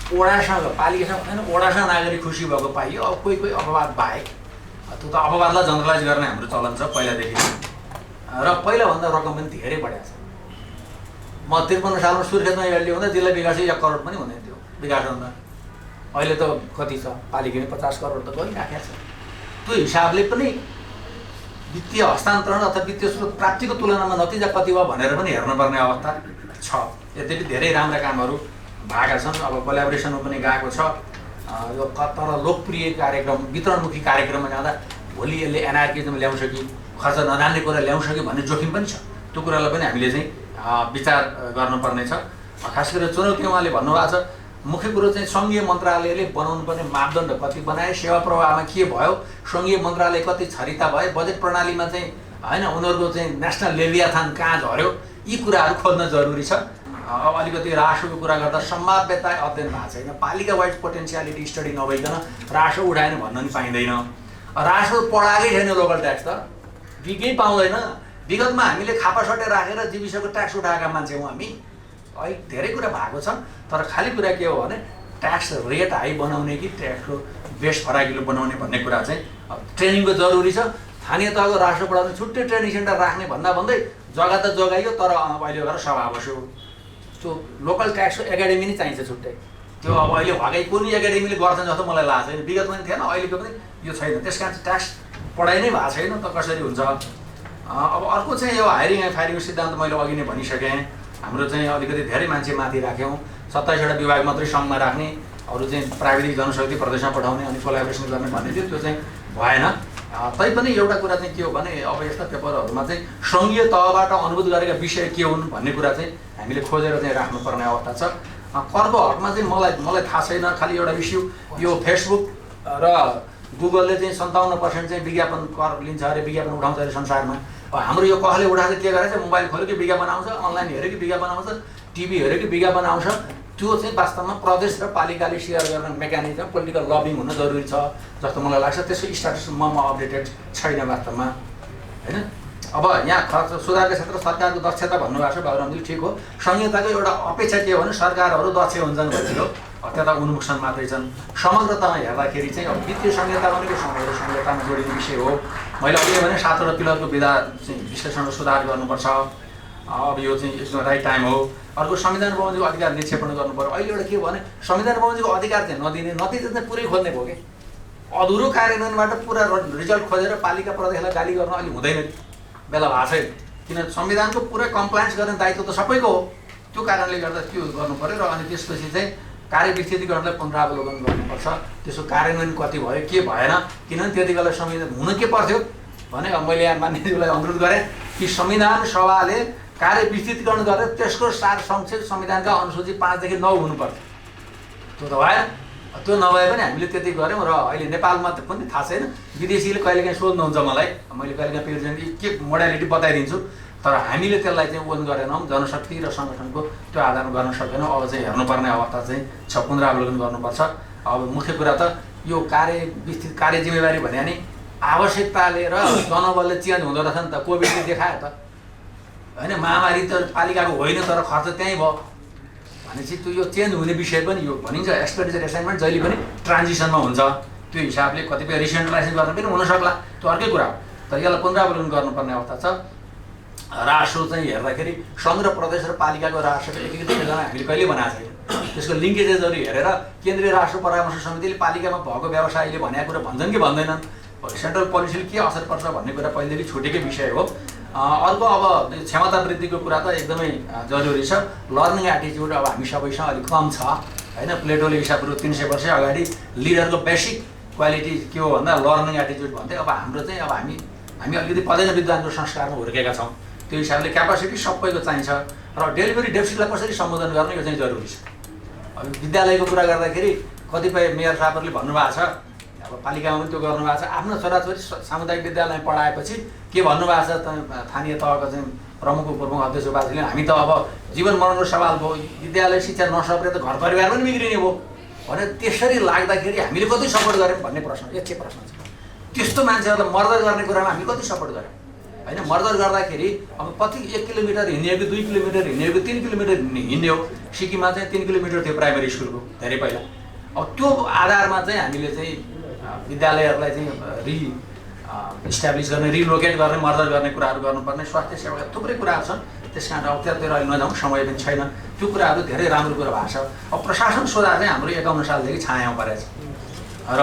ओडासँग पालिकासँग होइन, ओडासँग नागरिक खुसी भएको पाइयो। अब कोही अपवाद बाहेक, त्यो त अपवादलाई जनरलाइज गर्ने हाम्रो चलन छ पहिलादेखि। र पहिलाभन्दा रकम पनि धेरै बढाएको छ। म 53 सालमा सुर्खेतमा एलडी हुँदा जिल्ला विकास 1 करोड पनि हुँदैन थियो विकास अनुदान। अहिले त कति छ, पालिकाले 50 करोड त गरिराखेको छ। त्यो हिसाबले पनि वित्तीय हस्तान्तरण अथवा वित्तीय स्रोत प्राप्तिको तुलनामा नतिजा कति भयो भनेर पनि हेर्नुपर्ने अवस्था छ। यद्यपि धेरै राम्रा कामहरू भएका छन्। अब कोलाबोरेसनमा पनि गएको छ। यो तर लोकप्रिय कार्यक्रम वितरणमुखी कार्यक्रममा जाँदा भोलि यसले एनार्किजम ल्याउँछ कि खर्च नजान्ने कुरा ल्याउँछ कि भन्ने जोखिम पनि छ। त्यो कुरालाई पनि हामीले चाहिँ विचार गर्नुपर्ने छ। खास गरेर चुनौती उहाँले भन्नुभएको छ। मुख्य कुरो चाहिँ सङ्घीय मन्त्रालयले बनाउनु पर्ने मापदण्ड कति बनाए, सेवा प्रवाहमा के भयो, सङ्घीय मन्त्रालय कति छरिता भए, बजेट प्रणालीमा चाहिँ होइन उनीहरूको चाहिँ नेसनल लेभियाथान कहाँ झऱ्यो, यी कुराहरू खोज्न जरुरी छ। अब अलिकति रासोको कुरा गर्दा सम्भाव्यता अध्ययन भएको छैन। पालिका वाइज पोटेन्सियालिटी स्टडी नभइकन रासो उठाएन भन्न नि पाइँदैन। रासो पढाएकै छैन लोकल ट्याक्स त केही पाउँदैन। विगतमा हामीले खापा सटे राखेर जीविसको ट्याक्स उठाएका मान्छे हौँ हामी। अहिले धेरै कुरा भएको छ, तर खाली कुरा के हो भने ट्याक्स रेट हाई बनाउने कि ट्याक्सको बेस फराकिलो बनाउने भन्ने कुरा चाहिँ ट्रेनिङको जरुरी छ। स्थानीय तहको रासो बढाउने छुट्टै ट्रेनिङ सेन्टर राख्ने भन्दै जग्गा त जोगाइयो, तर अहिले गएर सभा बस्यो। त्यो लोकल ट्याक्सको एकाडेमी नै चाहिन्छ छुट्टै। त्यो अब अहिले भएकै कुनै एकाडेमीले गर्छन् जस्तो मलाई लाग्छ छैन। विगतमा पनि थिएन, अहिलेको पनि यो छैन। त्यस कारण ट्याक्स पढाइ नै भएको छैन त कसरी हुन्छ। अब अर्को चाहिँ यो हायरिङ एन्ड फायरिङको सिद्धान्त मैले अघि नै भनिसकेँ। हाम्रो चाहिँ अलिकति धेरै मान्छे माथि राख्यौँ। 27वटा विभाग मात्रै सङ्घमा राख्ने, अरू चाहिँ प्राविधिक जनशक्ति प्रदेशमा पठाउने अनि कोलाबोरेसन गर्ने भन्ने थियो। त्यो चाहिँ भएन। तैपनि एउटा कुरा चाहिँ के हो भने अब यस्ता पेपरहरूमा चाहिँ सङ्घीय तहबाट अनुभूत गरेका विषय के हुन् भन्ने कुरा चाहिँ हामीले खोजेर चाहिँ राख्नुपर्ने अवस्था छ। करको हकमा चाहिँ मलाई थाहा छैन। खालि एउटा इस्यु यो फेसबुक र गुगलले चाहिँ 57% चाहिँ विज्ञापन कर लिन्छ अरे, विज्ञापन उठाउँछ अरे संसारमा। हाम्रो यो कसले उठाएर के गरेछ, मोबाइल खोल्यो कि विज्ञापन आउँछ, अनलाइन हेऱ्यो कि विज्ञापन आउँछ, टिभी हेऱ्यो कि विज्ञापन आउँछ। त्यो चाहिँ वास्तवमा प्रदेश र पालिकाले सेयर गर्ने मेकानिजम पोलिटिकल लबिङ हुन जरुरी छ जस्तो मलाई लाग्छ। त्यसको स्ट्याटस म अपडेटेड छैन वास्तवमा होइन। अब यहाँ खर्च सुधारको क्षेत्र सरकारको दक्षता भन्नुभएको छ बाबुरामजी, ठिक हो। संहिताको एउटा अपेक्षा के हो भने सरकारहरू दक्ष हुन्छन् भन्ने हो। त्यता उन्मुखसन मात्रै छन्। समग्रतामा हेर्दाखेरि चाहिँ अब वित्तीय संहिता भनेको समग्र संहितामा जोडिने विषय हो। मैले अघि भने 7वटा पिलरको विधा चाहिँ विश्लेषण र सुधार गर्नुपर्छ। अब यो चाहिँ एकदम राइट टाइम हो। अर्को संविधान बमोजिमको अधिकार निक्षेपण गर्नु पर्यो। अहिले एउटा के हो भने संविधान बमोजिमको अधिकार चाहिँ नदिने, नतिजा चाहिँ पुरै खोज्ने भयो कि अधुरो कार्यान्वयनबाट पुरा रिजल्ट खोजेर पालिका प्रदेशलाई गाली गर्न अलि हुँदैन बेला भएको छैन। किन संविधानको पुरा कम्प्लायन्स गर्ने दायित्व त सबैको हो। त्यो कारणले गर्दा त्यो गर्नु पर्यो। र अनि त्यसपछि चाहिँ कार्य विस्तृतीकरणलाई पुनरावलोकन गर्नुपर्छ, त्यसको कार्यान्वयन कति भयो के भएन, किनभने त्यति बेला संविधान हुन के पर्थ्यो भने मैले यहाँ मान्यज्यूलाई अनुरोध गरेँ कि संविधान सभाले कार्य विस्तृतीकरण गरेर त्यसको सार संक्षेप संविधानका अनुसूची 5 देखि 9 हुनुपर्थ्यो। त्यो त भएन, त्यो नभए पनि हामीले त्यति गऱ्यौँ र अहिले नेपालमा त पनि थाहा छैन, विदेशीले कहिलेकाहीँ सोध्नुहुन्छ मलाई, मैले कहिलेकाहीँ प्रेसिडेन्ट के मोडालिटी बताइदिन्छु, तर हामीले त्यसलाई चाहिँ उन गरेनौँ, जनशक्ति र सङ्गठनको त्यो आधारमा गर्न सकेनौँ। अब चाहिँ हेर्नुपर्ने अवस्था चाहिँ छ, पुनरावलोकन गर्नुपर्छ। अब मुख्य कुरा त यो कार्य जिम्मेवारी भने नि आवश्यकताले र जनबलले चेन्ज हुँदो रहेछ नि त, कोभिडले देखायो त होइन, महामारी त पालिकाको होइन तर खर्च त्यहीँ भयो भनेपछि त्यो यो चेन्ज हुने विषय पनि यो भनिन्छ, एक्सपेन्डिचर एसाइनमेन्ट जहिले पनि ट्रान्जिसनमा हुन्छ, त्यो हिसाबले कतिपय रिसेन्ट्रलाइजेसन गर्न पनि हुनसक्ला, त्यो अर्कै कुरा हो, तर यसलाई पुनरावलोकन गर्नुपर्ने अवस्था छ। राजस्व चाहिँ हेर्दाखेरि सङ्घ र प्रदेश र पालिकाको राजस्वको एकीकृत योजना हामीले कहिले बनाएको छैन, त्यसको लिङ्केजेसहरू हेरेर केन्द्रीय राजस्व परामर्श समितिले पालिकामा भएको व्यवसायीले भनेको कुरा भन्छन् कि भन्दैनन्, सेन्ट्रल पोलिसीले के असर पर्छ भन्ने कुरा पहिलेदेखि छुटेकै विषय हो। अर्को अब क्षमता वृद्धिको कुरा त एकदमै जरुरी छ। लर्निङ एटिच्युड अब हामी सबैसँग अलिक कम छ होइन, प्लेटोले हिसाबहरू 300 वर्ष अगाडि लिडरको बेसिक क्वालिटी के हो भन्दा लर्निङ एटिच्युड भन्थे। अब हाम्रो चाहिँ अब हामी अलिकति पदैन विद्वानको संस्कारमा हुर्केका छौँ, त्यो हिसाबले क्यापासिटी सबैको चाहिन्छ र डेलिभरी डेफिसिटलाई कसरी सम्बोधन गर्ने यो चाहिँ जरुरी छ। अब विद्यालयको कुरा गर्दाखेरि कतिपय मेयर साहबहरूले भन्नुभएको छ, अब पालिकामा पनि त्यो गर्नुभएको छ, आफ्नो छोराछोरी सामुदायिक विद्यालयमा पढाएपछि के भन्नुभएको छ स्थानीय तहको चाहिँ प्रमुख उपप्रमुख अध्यक्ष बाजुले, हामी त अब जीवन मरणको सवाल भयो, विद्यालय शिक्षा नसकेर त घर परिवार पनि बिग्रिने भयो भने त्यसरी लाग्दाखेरि हामीले कति सपोर्ट गऱ्यौँ भन्ने प्रश्न एक प्रश्न छ। त्यस्तो मान्छेहरूलाई मर्डर गर्ने कुरामा हामी कति सपोर्ट गऱ्यौँ होइन, मर्डर गर्दाखेरि अब कति 1 किलोमिटर हिँड्ने कि 2 किलोमिटर हिँड्ने कि 3 किलोमिटर हिँड्ने हो। सिक्किममा चाहिँ 3 किलोमिटर थियो प्राइमेरी स्कुलको धेरै पहिला। अब त्यो आधारमा चाहिँ हामीले चाहिँ विद्यालयहरूलाई चाहिँ इस्टाब्लिस गर्ने, रिलोकेट गर्ने, मर्डर गर्ने कुराहरू गर्नुपर्ने, स्वास्थ्य सेवाका थुप्रै कुराहरू छन्, त्यस कारण अब त्यतातिर अहिले नजाउँ, समय पनि छैन। त्यो कुराहरू धेरै राम्रो कुरा भएको छ। अब प्रशासन सुधार चाहिँ हाम्रो 51 सालदेखि छायामा परेको छ र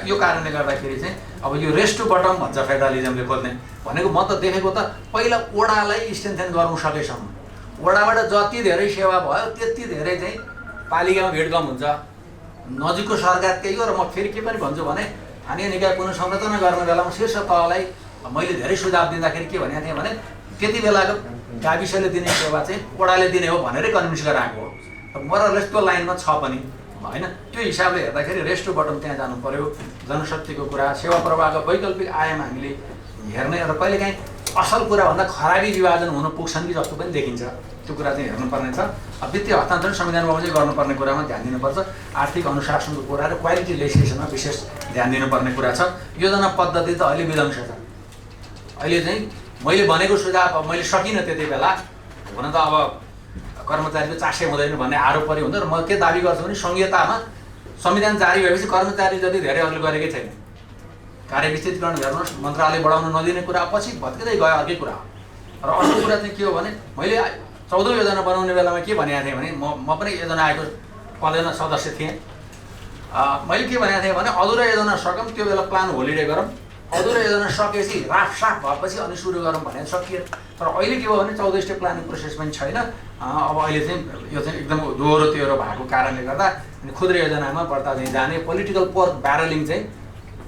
यो कारणले गर्दाखेरि चाहिँ अब यो रेस टु बटम भन्छ फेडरलिजमले खोज्ने भनेको, म त देखेको त पहिला वडालाई स्ट्रेन्थेन गर्नु सकेसम्म, वडाबाट जति धेरै सेवा भयो त्यति धेरै चाहिँ पालिकामा भिड कम हुन्छ। नजिकको सरकार त्यही हो र म फेरि के पनि भन्छु भने स्थानीय निकाय पुनर्संरचना गर्ने बेलामा शीर्ष तहलाई मैले धेरै सुझाव दिँदाखेरि के भनेको थिएँ भने त्यति बेलाको गाविसले दिने सेवा चाहिँ वडाले दिने हो भनेरै कन्भिन्स गराएको हो। मोरलेस त्यो लाइनमा छ पनि होइन। त्यो हिसाबले हेर्दाखेरि रेस टु बटम त्यहाँ जानु पर्यो। जनशक्तिको कुरा, सेवा प्रवाहको वैकल्पिक आयाम हामीले हेर्ने र कहिलेकाहीँ असल कुरा भन्दा खराबी विभाजन हुन पुग्छन् कि जस्तो पनि देखिन्छ, त्यो कुरा चाहिँ हेर्नुपर्ने छ। वित्तीय हस्तान्तरण संविधानमा चाहिँ गर्नुपर्ने कुरामा ध्यान दिनुपर्छ। आर्थिक अनुशासनको कुरा र क्वालिटी लेजिस्लेसनमा विशेष ध्यान दिनुपर्ने कुरा छ। योजना पद्धति त अहिले विध्वंस छ। अहिले चाहिँ मैले भनेको सुझाव मैले सकिनँ त्यति बेला, हुन त अब कर्मचारीको चासै हुँदैन भन्ने आरोप पनि हुँदैन। र म के दाबी गर्छु भने संहितामा संविधान जारी भएपछि कर्मचारी जति धेरै अरूले गरेकै छैन। कार्य विस्तृतीकरण हेर्नुहोस्, मन्त्रालय बढाउन नदिने कुरा पछि भत्किँदै गयो, अर्कै कुरा हो। र अर्को कुरा चाहिँ के हो भने मैले 14औं योजना बनाउने बेलामा के भनेको थिएँ भने म पनि योजना आएको पदेन सदस्य थिएँ। मैले के भनेको थिएँ भने अधुरा योजना सकौँ त्यो बेला प्लान होलिडे गरौँ, अधुरा योजना सकेपछि राफसाफ भएपछि अनि सुरु गरौँ भनेर सकियो। तर अहिले के भयो भने 14 स्टेप प्लानिङ प्रोसेस पनि छैन। अब अहिले चाहिँ यो चाहिँ एकदम दोहोरो तेह्रो भएको कारणले गर्दा अनि खुद्रा योजनामा बढ्ता चाहिँ जाने पोलिटिकल पोर्क ब्यारलिङ चाहिँ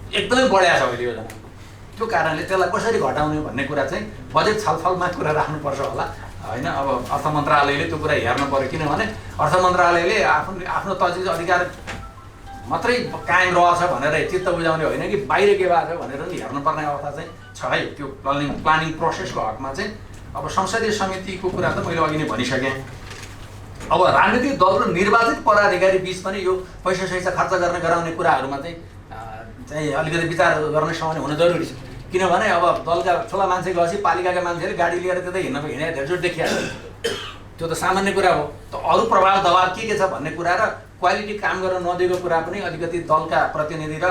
एकदमै बढाएको छ अहिले योजना। त्यो कारणले त्यसलाई कसरी घटाउने भन्ने कुरा चाहिँ बजेट छलफलमा कुरा राख्नुपर्छ होला होइन। अब अर्थ मन्त्रालयले त्यो कुरा हेर्नु पर्यो, किनभने अर्थ मन्त्रालयले आफ्नो तजिज अधिकार मात्रै कायम रहेछ भनेर चित्त बुझाउने होइन कि बाहिर के भएको छ भनेर नि हेर्नुपर्ने अवस्था चाहिँ छ है। त्यो प्लानिङ प्रोसेसको हकमा चाहिँ अब संसदीय समितिको कुरा त मैले अघि नै भनिसकेँ। अब राजनीतिक दल र निर्वाचित पदाधिकारी बिच पनि यो पैसा सैसा खर्च गर्ने गराउने कुराहरूमा चाहिँ अलिकति विचार गर्ने समय हुन जरुरी छ। किनभने अब दलका ठुला मान्छे गएपछि पालिकाका मान्छेले गाडी लिएर त्यतै हिँड्ने धेरैचोटि देखिहाल्छ, त्यो त सामान्य कुरा हो। त अरू प्रभाव दबाव के छ भन्ने कुरा र क्वालिटी काम गर्न नदिएको कुरा पनि अलिकति दलका प्रतिनिधि र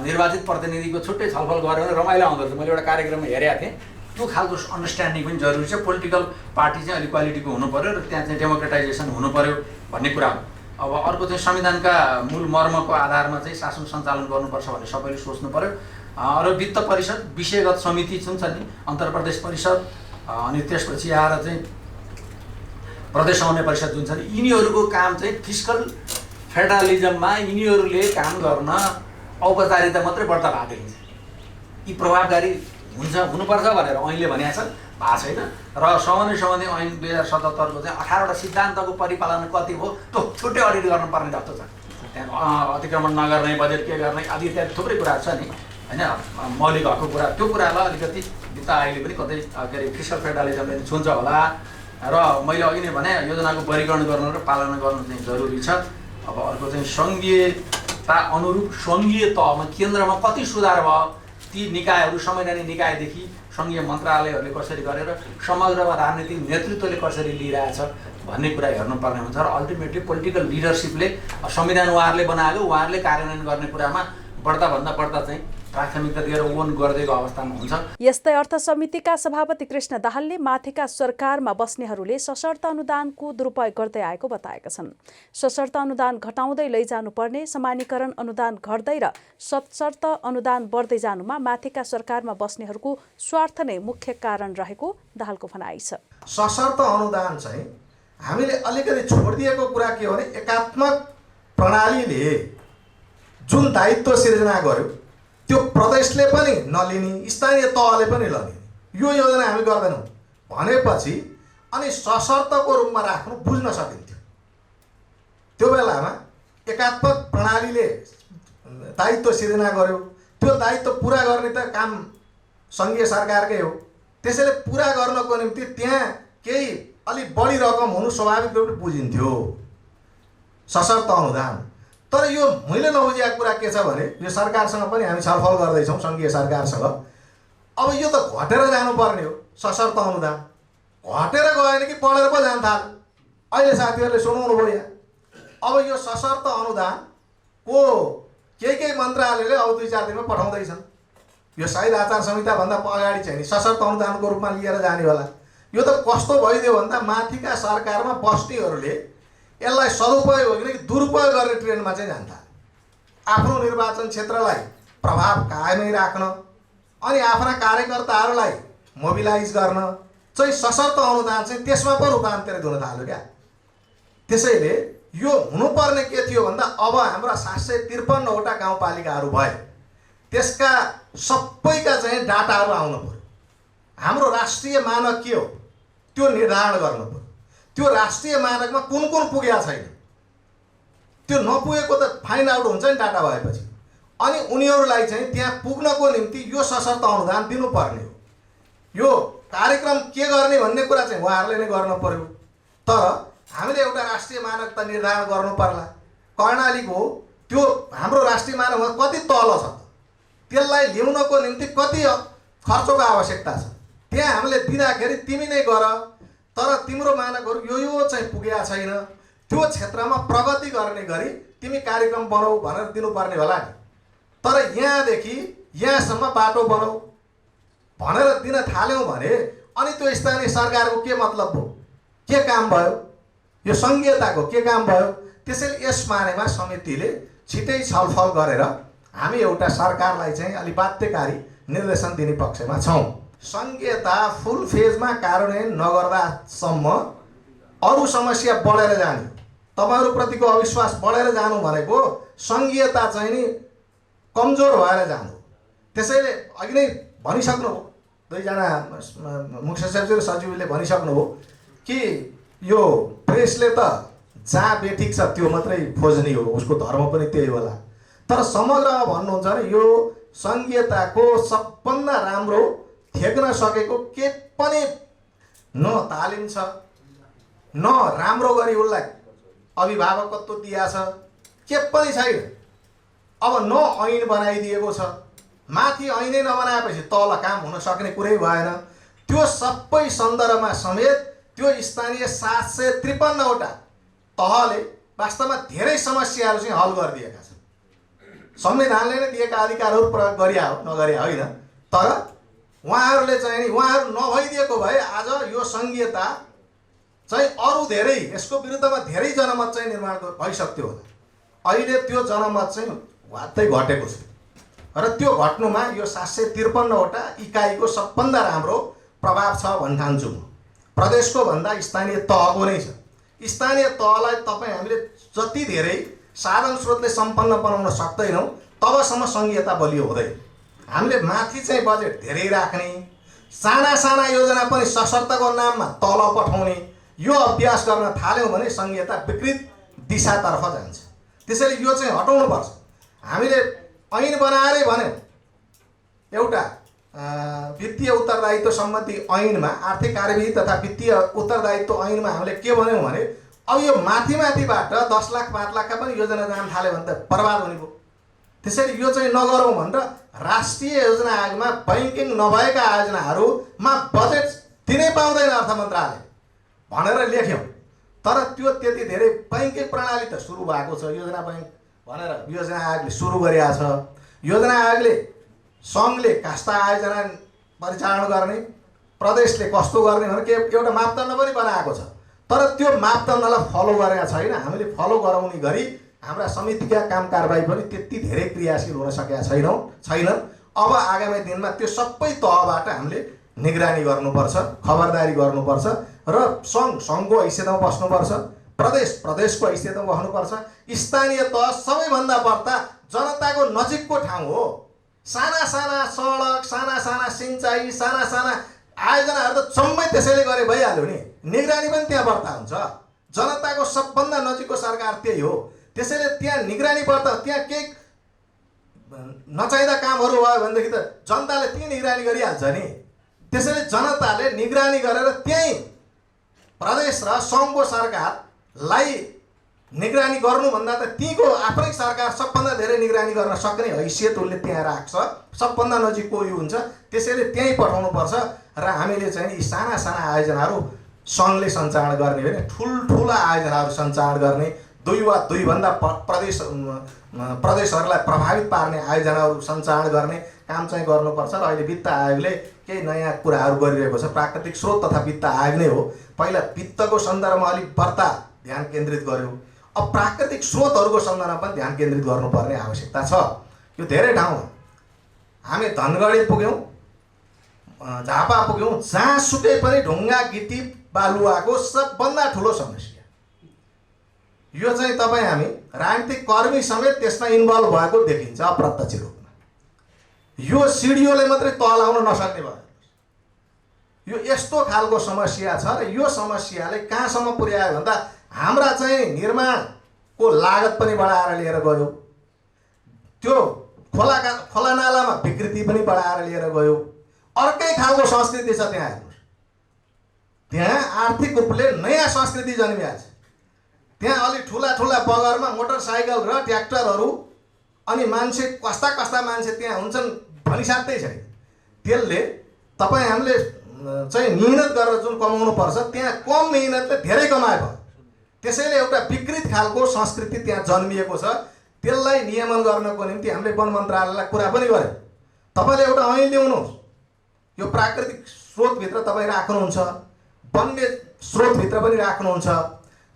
निर्वाचित प्रतिनिधिको छुट्टै छलफल गऱ्यो भने रमाइलो आउँदो रहेछ। मैले एउटा कार्यक्रममा हेरेको थिएँ, त्यो खालको अन्डरस्ट्यान्डिङ पनि जरुरी छ। पोलिटिकल पार्टी चाहिँ अलिक क्वालिटीको हुनु पर्यो र त्यहाँ चाहिँ डेमोक्रेटाइजेसन हुनु पर्यो भन्ने कुरा हो। अब अर्को चाहिँ संविधानका मूल मर्मको आधारमा चाहिँ शासन सञ्चालन गर्नुपर्छ भन्ने सबैले सोच्नु पर्यो। र वित्त परिषद विषयगत समिति जुन छ नि, अन्तर्प्रदेश परिषद, अनि त्यसपछि आएर चाहिँ प्रदेश समन्वय परिषद जुन छ नि यिनीहरूको काम चाहिँ फिस्कल फेडरलिजममा यिनीहरूले काम गर्न औपचारिकता मात्रै बढ्ता भएको देखिन्छ। यी प्रभावकारी हुनुपर्छ भनेर ऐनले भनेको छ, भएको छैन। र समन्वय सम्बन्धी ऐन 2077 को चाहिँ 18वटा सिद्धान्तको परिपालन कति हो त्यो छुट्टै अडिट गर्नुपर्ने जस्तो छ। त्यहाँ अतिक्रमण नगर्ने, बजेट के गर्ने आदि इत्यादि थुप्रै कुरा छ नि होइन, मौलिक हकको कुरा, त्यो कुरालाई अलिकति बित्ता अहिले पनि कतै के अरे फिस्कल फेडरलिजमले छुन्छ होला। र मैले अघि नै भने योजनाको वर्गीकरण गर्नु र पालना गर्नु चाहिँ जरुरी छ। अब अर्को चाहिँ सङ्घीयता अनुरूप सङ्घीय तहमा केन्द्रमा कति सुधार भयो, ती निकायहरू संवैधानिक निकायदेखि सङ्घीय मन्त्रालयहरूले कसरी गरेर समग्रमा राजनीतिक नेतृत्वले कसरी लिइरहेछ भन्ने कुरा हेर्नुपर्ने हुन्छ। र अल्टिमेटली पोलिटिकल लिडरसिपले संविधान उहाँहरूले बनाएको, उहाँहरूले कार्यान्वयन गर्ने कुरामा बढ्दाभन्दा बढ्दा चाहिँ प्राथमिकता दिएर ओन गर्दैको अवस्थामा हुन्छ। यस्तै अर्थ समितिका सभापति कृष्ण दाहालले माथिका सरकारमा बस्नेहरूले सशर्त अनुदानको दुरुपयोग गर्दै आएको बताएका छन्। सशर्त अनुदान घटाउँदै लैजानुपर्ने, समानीकरण अनुदान घट्दै र सशर्त अनुदान बढ्दै जानुमा माथिका सरकारमा बस्नेहरूको स्वार्थ नै मुख्य कारण रहेको दाहालको भनाइ छ। सशर्त अनुदान चाहिँ हामीले अलिकति छोडिदिएको कुरा के हो भने एकात्मक प्रणालीले जुन दायित्व सिर्जना गर्यो त्यो प्रदेशले पनि नलिने, स्थानीय तहले पनि नलिने, यो योजना हामी गर्दैनौँ भनेपछि अनि सशर्तको रूपमा राख्नु बुझ्न सकिन्थ्यो। त्यो बेलामा एकात्मक प्रणालीले दायित्व सिर्जना गर्यो, त्यो दायित्व पुरा गर्ने त काम सङ्घीय सरकारकै हो। त्यसैले पुरा गर्नको निम्ति त्यहाँ केही अलि बढी रकम हुनु स्वाभाविक रूपले बुझिन्थ्यो सशर्त अनुदान। तर यो मैले नबुझेको कुरा के छ भने यो सरकारसँग पनि हामी छलफल गर्दैछौँ सङ्घीय सरकारसँग। अब यो त घटेर जानुपर्ने हो सशर्त अनुदान, घटेर गएन कि बढेर पो जान थाल्यो। अहिले साथीहरूले सुनाउनु भयो यहाँ। अब यो सशर्त अनुदानको केही मन्त्रालयले अब 2-4 दिनमा पठाउँदैछन्। यो सायद आचार संहिताभन्दा अगाडि चाहिँ नि सशर्त अनुदानको रूपमा लिएर जाने होला। यो त कस्तो भइदियो भन्दा माथिका सरकारमा बस्नेहरूले यसलाई सदुपयोग हो कि दुरुपयोग गर्ने ट्रेन्डमा चाहिँ जान्छ। आफ्नो निर्वाचन क्षेत्रलाई प्रभाव कायमै राख्न अनि आफ्ना कार्यकर्ताहरूलाई मोबिलाइज गर्न चाहिँ सशर्त अनुदान चाहिँ त्यसमा पो रूपान्तरित हुन थाल्यो क्या। त्यसैले यो हुनुपर्ने के थियो भन्दा अब हाम्रा 753वटा गाउँपालिकाहरू भए त्यसका सबैका चाहिँ डाटाहरू आउनु पर्यो। हाम्रो राष्ट्रिय मानक के हो त्यो निर्धारण गर्नु पर्यो। त्यो राष्ट्रिय मानकमा कुन कुन पुगेको छैन त्यो नपुगेको त फाइन्ड आउट हुन्छ नि डाटा भएपछि। अनि उनीहरूलाई चाहिँ त्यहाँ पुग्नको निम्ति यो सशर्त अनुदान दिनुपर्ने हो। यो कार्यक्रम के गर्ने भन्ने कुरा चाहिँ उहाँहरूले नै गर्नु पर्यो। तर हामीले एउटा राष्ट्रिय मानक त निर्धारण गर्नु पर्ला। कर्णालीको त्यो हाम्रो राष्ट्रिय मानकमा कति तल छ, त्यसलाई ल्याउनको निम्ति कति खर्चको आवश्यकता छ, त्यहाँ हामीले दिँदाखेरि तिमी नै गर, तर तिम्रो मानकहरू यो चाहिँ पुगेका छैन, त्यो क्षेत्रमा प्रगति गर्ने गरी तिमी कार्यक्रम बनाऊ भनेर दिनुपर्ने होला नि। तर यहाँदेखि यहाँसम्म बाटो बनाऊ भनेर दिन थाल्यौँ भने अनि त्यो स्थानीय सरकारको के मतलब हो, के काम भयो, यो सङ्घीयताको के काम भयो। त्यसैले यस बारेमा समितिले छिटै छलफल गरेर हामी एउटा सरकारलाई चाहिँ अलि बाध्यकारी निर्देशन दिने पक्षमा छौँ। सङ्घीयता फुल फेजमा कार्यान्वयन नगर्दासम्म अरू समस्या बढेर जाने, तपाईँहरूप्रतिको अविश्वास बढेर जानु भनेको सङ्घीयता चाहिँ नि कमजोर भएर जानु। त्यसैले अघि नै भनिसक्नु हो, दुईजना मुख्य सचिव र सचिवले भनिसक्नु हो कि यो प्रेसले त जहाँ बेठिक छ त्यो मात्रै खोज्ने हो, उसको धर्म पनि त्यही होला। तर समग्रमा भन्नुहुन्छ भने यो सङ्घीयताको सबभन्दा राम्रो थेक्न सकेको के पनि न तालिम छ, न राम्रो गरी उसलाई अभिभावकत्व दिया छ, के पनि छैन। अब न ऐन बनाइदिएको छ, माथि ऐनै नबनाएपछि तल काम हुन सक्ने कुरै भएन। त्यो सबै सन्दर्भमा समेत त्यो स्थानीय 753वटा तहले वास्तवमा धेरै समस्याहरू चाहिँ हल गरिदिएका छन्। संविधानले नै दिएका अधिकारहरू प्रयोग गरिया हो, नगरिया होइन। तर उहाँहरूले चाहिँ नि उहाँहरू नभइदिएको भए आज यो सङ्घीयता चाहिँ अरू धेरै यसको विरुद्धमा धेरै जनमत चाहिँ निर्माण भइसक्थ्यो होला। अहिले त्यो जनमत चाहिँ वात्तै घटेको छ र त्यो घट्नुमा यो 753वटा इकाइको सबभन्दा राम्रो प्रभाव छ भन्ने ठान्छु म। प्रदेशको भन्दा स्थानीय तहको नै छ। स्थानीय तहलाई तपाईँ हामीले जति धेरै साधन स्रोतले सम्पन्न बनाउन सक्दैनौँ तबसम्म सङ्घीयता बलियो हुँदैन। हामीले माथि चाहिँ बजेट धेरै राख्ने, साना साना योजना पनि सशर्तको नाममा तल पठाउने यो अभ्यास गर्न थाल्यौँ भने सङ्घीयता विकृत दिशातर्फ जान्छ। त्यसैले यो चाहिँ हटाउनुपर्छ। हामीले ऐन बनाएरै भन्यौँ, एउटा वित्तीय उत्तरदायित्व सम्बन्धी ऐनमा, आर्थिक कार्यविधि तथा वित्तीय उत्तरदायित्व ऐनमा हामीले के भन्यौँ भने अब यो माथिबाट 10 लाख 5 लाखका पनि योजना जान थाल्यो भने त बर्बाद हुने भयो। त्यसैले यो चाहिँ नगरौँ भनेर राष्ट्रिय योजना आयोगमा बैङ्किङ नभएका योजनाहरूमा बजेट दिनै पाउँदैन अर्थ मन्त्रालय भनेर लेख्यौँ। तर त्यो त्यति धेरै बैङ्किङ प्रणाली त सुरु भएको छ, योजना बैङ्क भनेर योजना आयोगले सुरु गरेका छ। योजना आयोगले सङ्घले कस्ता आयोजना परिचालन गर्ने, प्रदेशले कस्तो गर्ने भनेर के एउटा मापदण्ड पनि बनाएको छ। तर त्यो मापदण्डलाई फलो गरेका छैन। हामीले फलो गराउने गरी हाम्रा समितिका काम कारबाही पनि त्यति धेरै क्रियाशील हुन सकेका छैनन्। अब आगामी दिनमा त्यो सबै तहबाट हामीले निगरानी गर्नुपर्छ, खबरदारी गर्नुपर्छ र सङ्घको हैसियतमा बस्नुपर्छ, प्रदेशको हैसियतमा बस्नुपर्छ। स्थानीय तह सबैभन्दा बढ्ता जनताको नजिकको ठाउँ हो। साना साना सडक, साना साना सिँचाइ, साना साना आयोजनाहरू त जम्मै त्यसैले गरे भइहाल्यो नि, निगरानी पनि त्यहाँ बढ्ता हुन्छ। जनताको सबभन्दा नजिकको सरकार त्यही हो। त्यसैले त्यहाँ निगरानी बढ्ता, त्यहाँ केही नचाहिँदा कामहरू भयो भनेदेखि त जनताले त्यही निगरानी गरिहाल्छ नि। त्यसैले जनताले निगरानी गरेर त्यही प्रदेश र सङ्घको सरकारलाई निगरानी गर्नुभन्दा त तीको आफ्नै सरकार सबभन्दा धेरै निगरानी गर्न सक्ने हैसियत उसले त्यहाँ राख्छ, सबभन्दा नजिकको यो हुन्छ। त्यसैले त्यहीँ पठाउनुपर्छ र हामीले चाहिँ यी साना साना आयोजनाहरू सङ्घले सञ्चालन गर्ने होइन, ठुल्ठुला आयोजनाहरू सञ्चालन गर्ने, 2 वा 2 भन्दा प्रदेशहरूलाई प्रभावित पार्ने आयोजनाहरू सञ्चालन गर्ने काम चाहिँ गर्नुपर्छ। र अहिले वित्त आयोगले केही नयाँ कुराहरू गरिरहेको छ। प्राकृतिक स्रोत तथा वित्त आयोग नै हो। पहिला वित्तको सन्दर्भमा अलिक बढ्ता ध्यान केन्द्रित गर्यो, अब प्राकृतिक स्रोतहरूको सन्दर्भमा पनि ध्यान केन्द्रित गर्नुपर्ने आवश्यकता छ। यो धेरै ठाउँमा हामी धनगढी पुग्यौँ, झापा पुग्यौँ, जहाँसुकै पनि ढुङ्गा गिटी बालुवाको सबभन्दा ठुलो समस्या यो चाहिँ तपाईँ हामी राजनीतिक कर्मी समेत त्यसमा इन्भल्भ भएको देखिन्छ अप्रत्यक्ष रूपमा। यो सिडिओले मात्रै तल आउन नसक्ने भयो। यो यस्तो खालको समस्या छ र यो समस्याले कहाँसम्म पुर्यायो भन्दा हाम्रा चाहिँ निर्माणको लागत पनि बढाएर लिएर गयो, त्यो खोला नालामा विकृति पनि बढाएर लिएर गयो। अर्कै खालको संस्कृति छ त्यहाँ। हेर्नुहोस्, त्यहाँ आर्थिक रूपले नयाँ संस्कृति जन्मिया छ। त्यहाँ अलि ठुला ठुला बगरमा मोटरसाइकल र ट्र्याक्टरहरू अनि मान्छे कस्ता कस्ता मान्छे त्यहाँ हुन्छन् भनिसाध्यै छैन। त्यसले तपाईँ हामीले चाहिँ मिहिनेत गरेर जुन कमाउनु पर्छ त्यहाँ कम मिहिनेतले धेरै कमाएको। त्यसैले एउटा विकृत खालको संस्कृति त्यहाँ जन्मिएको छ। त्यसलाई नियमन गर्नको निम्ति हामीले वन मन्त्रालयलाई कुरा पनि गर्यौँ। तपाईँले एउटा ऐन ल्याउनुहोस्, यो प्राकृतिक स्रोतभित्र तपाईँ राख्नुहुन्छ, वन्य स्रोतभित्र पनि राख्नुहुन्छ।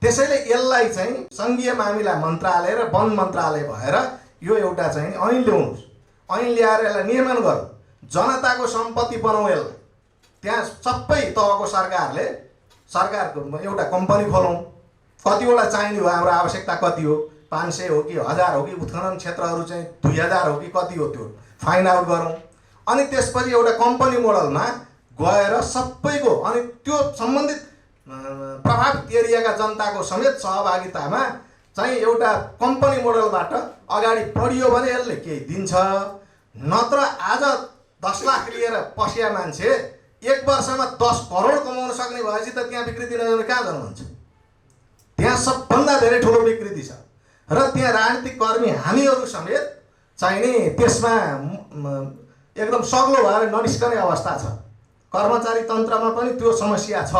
त्यसैले यसलाई चाहिँ सङ्घीय मामिला मन्त्रालय र वन मन्त्रालय भएर यो एउटा चाहिँ ऐन ल्याउनुहोस्। ऐन ल्याएर यसलाई नियमन गरौँ, जनताको सम्पत्ति बनाउँ। यसलाई त्यहाँ सबै तहको सरकारको एउटा कम्पनी खोलौँ। कतिवटा चाहिने हो, हाम्रो आवश्यकता कति हो, 500 हो कि 1000 हो कि उत्खनन क्षेत्रहरू चाहिँ 2000 हो कि कति हो, त्यो फाइन आउट गरौँ। अनि त्यसपछि एउटा कम्पनी मोडलमा गएर सबैको अनि त्यो सम्बन्धित प्रभावित एरियाका जनताको समेत सहभागितामा चाहिँ एउटा कम्पनी मोडलबाट अगाडि बढियो भने यसले केही दिन्छ। नत्र आज 10 लाख लिएर पसिया मान्छे 1 वर्षमा 10 करोड कमाउन सक्ने भएपछि त त्यहाँ विकृति नजन्मे कहाँ जन्मन्छ? त्यहाँ सबभन्दा धेरै ठुलो विकृति छ र त्यहाँ राजनीतिक कर्मी हामीहरू समेत चाहिँ नि त्यसमा एकदम सग्लो भएर ननिस्कने अवस्था छ। कर्मचारी तन्त्रमा पनि त्यो समस्या छ।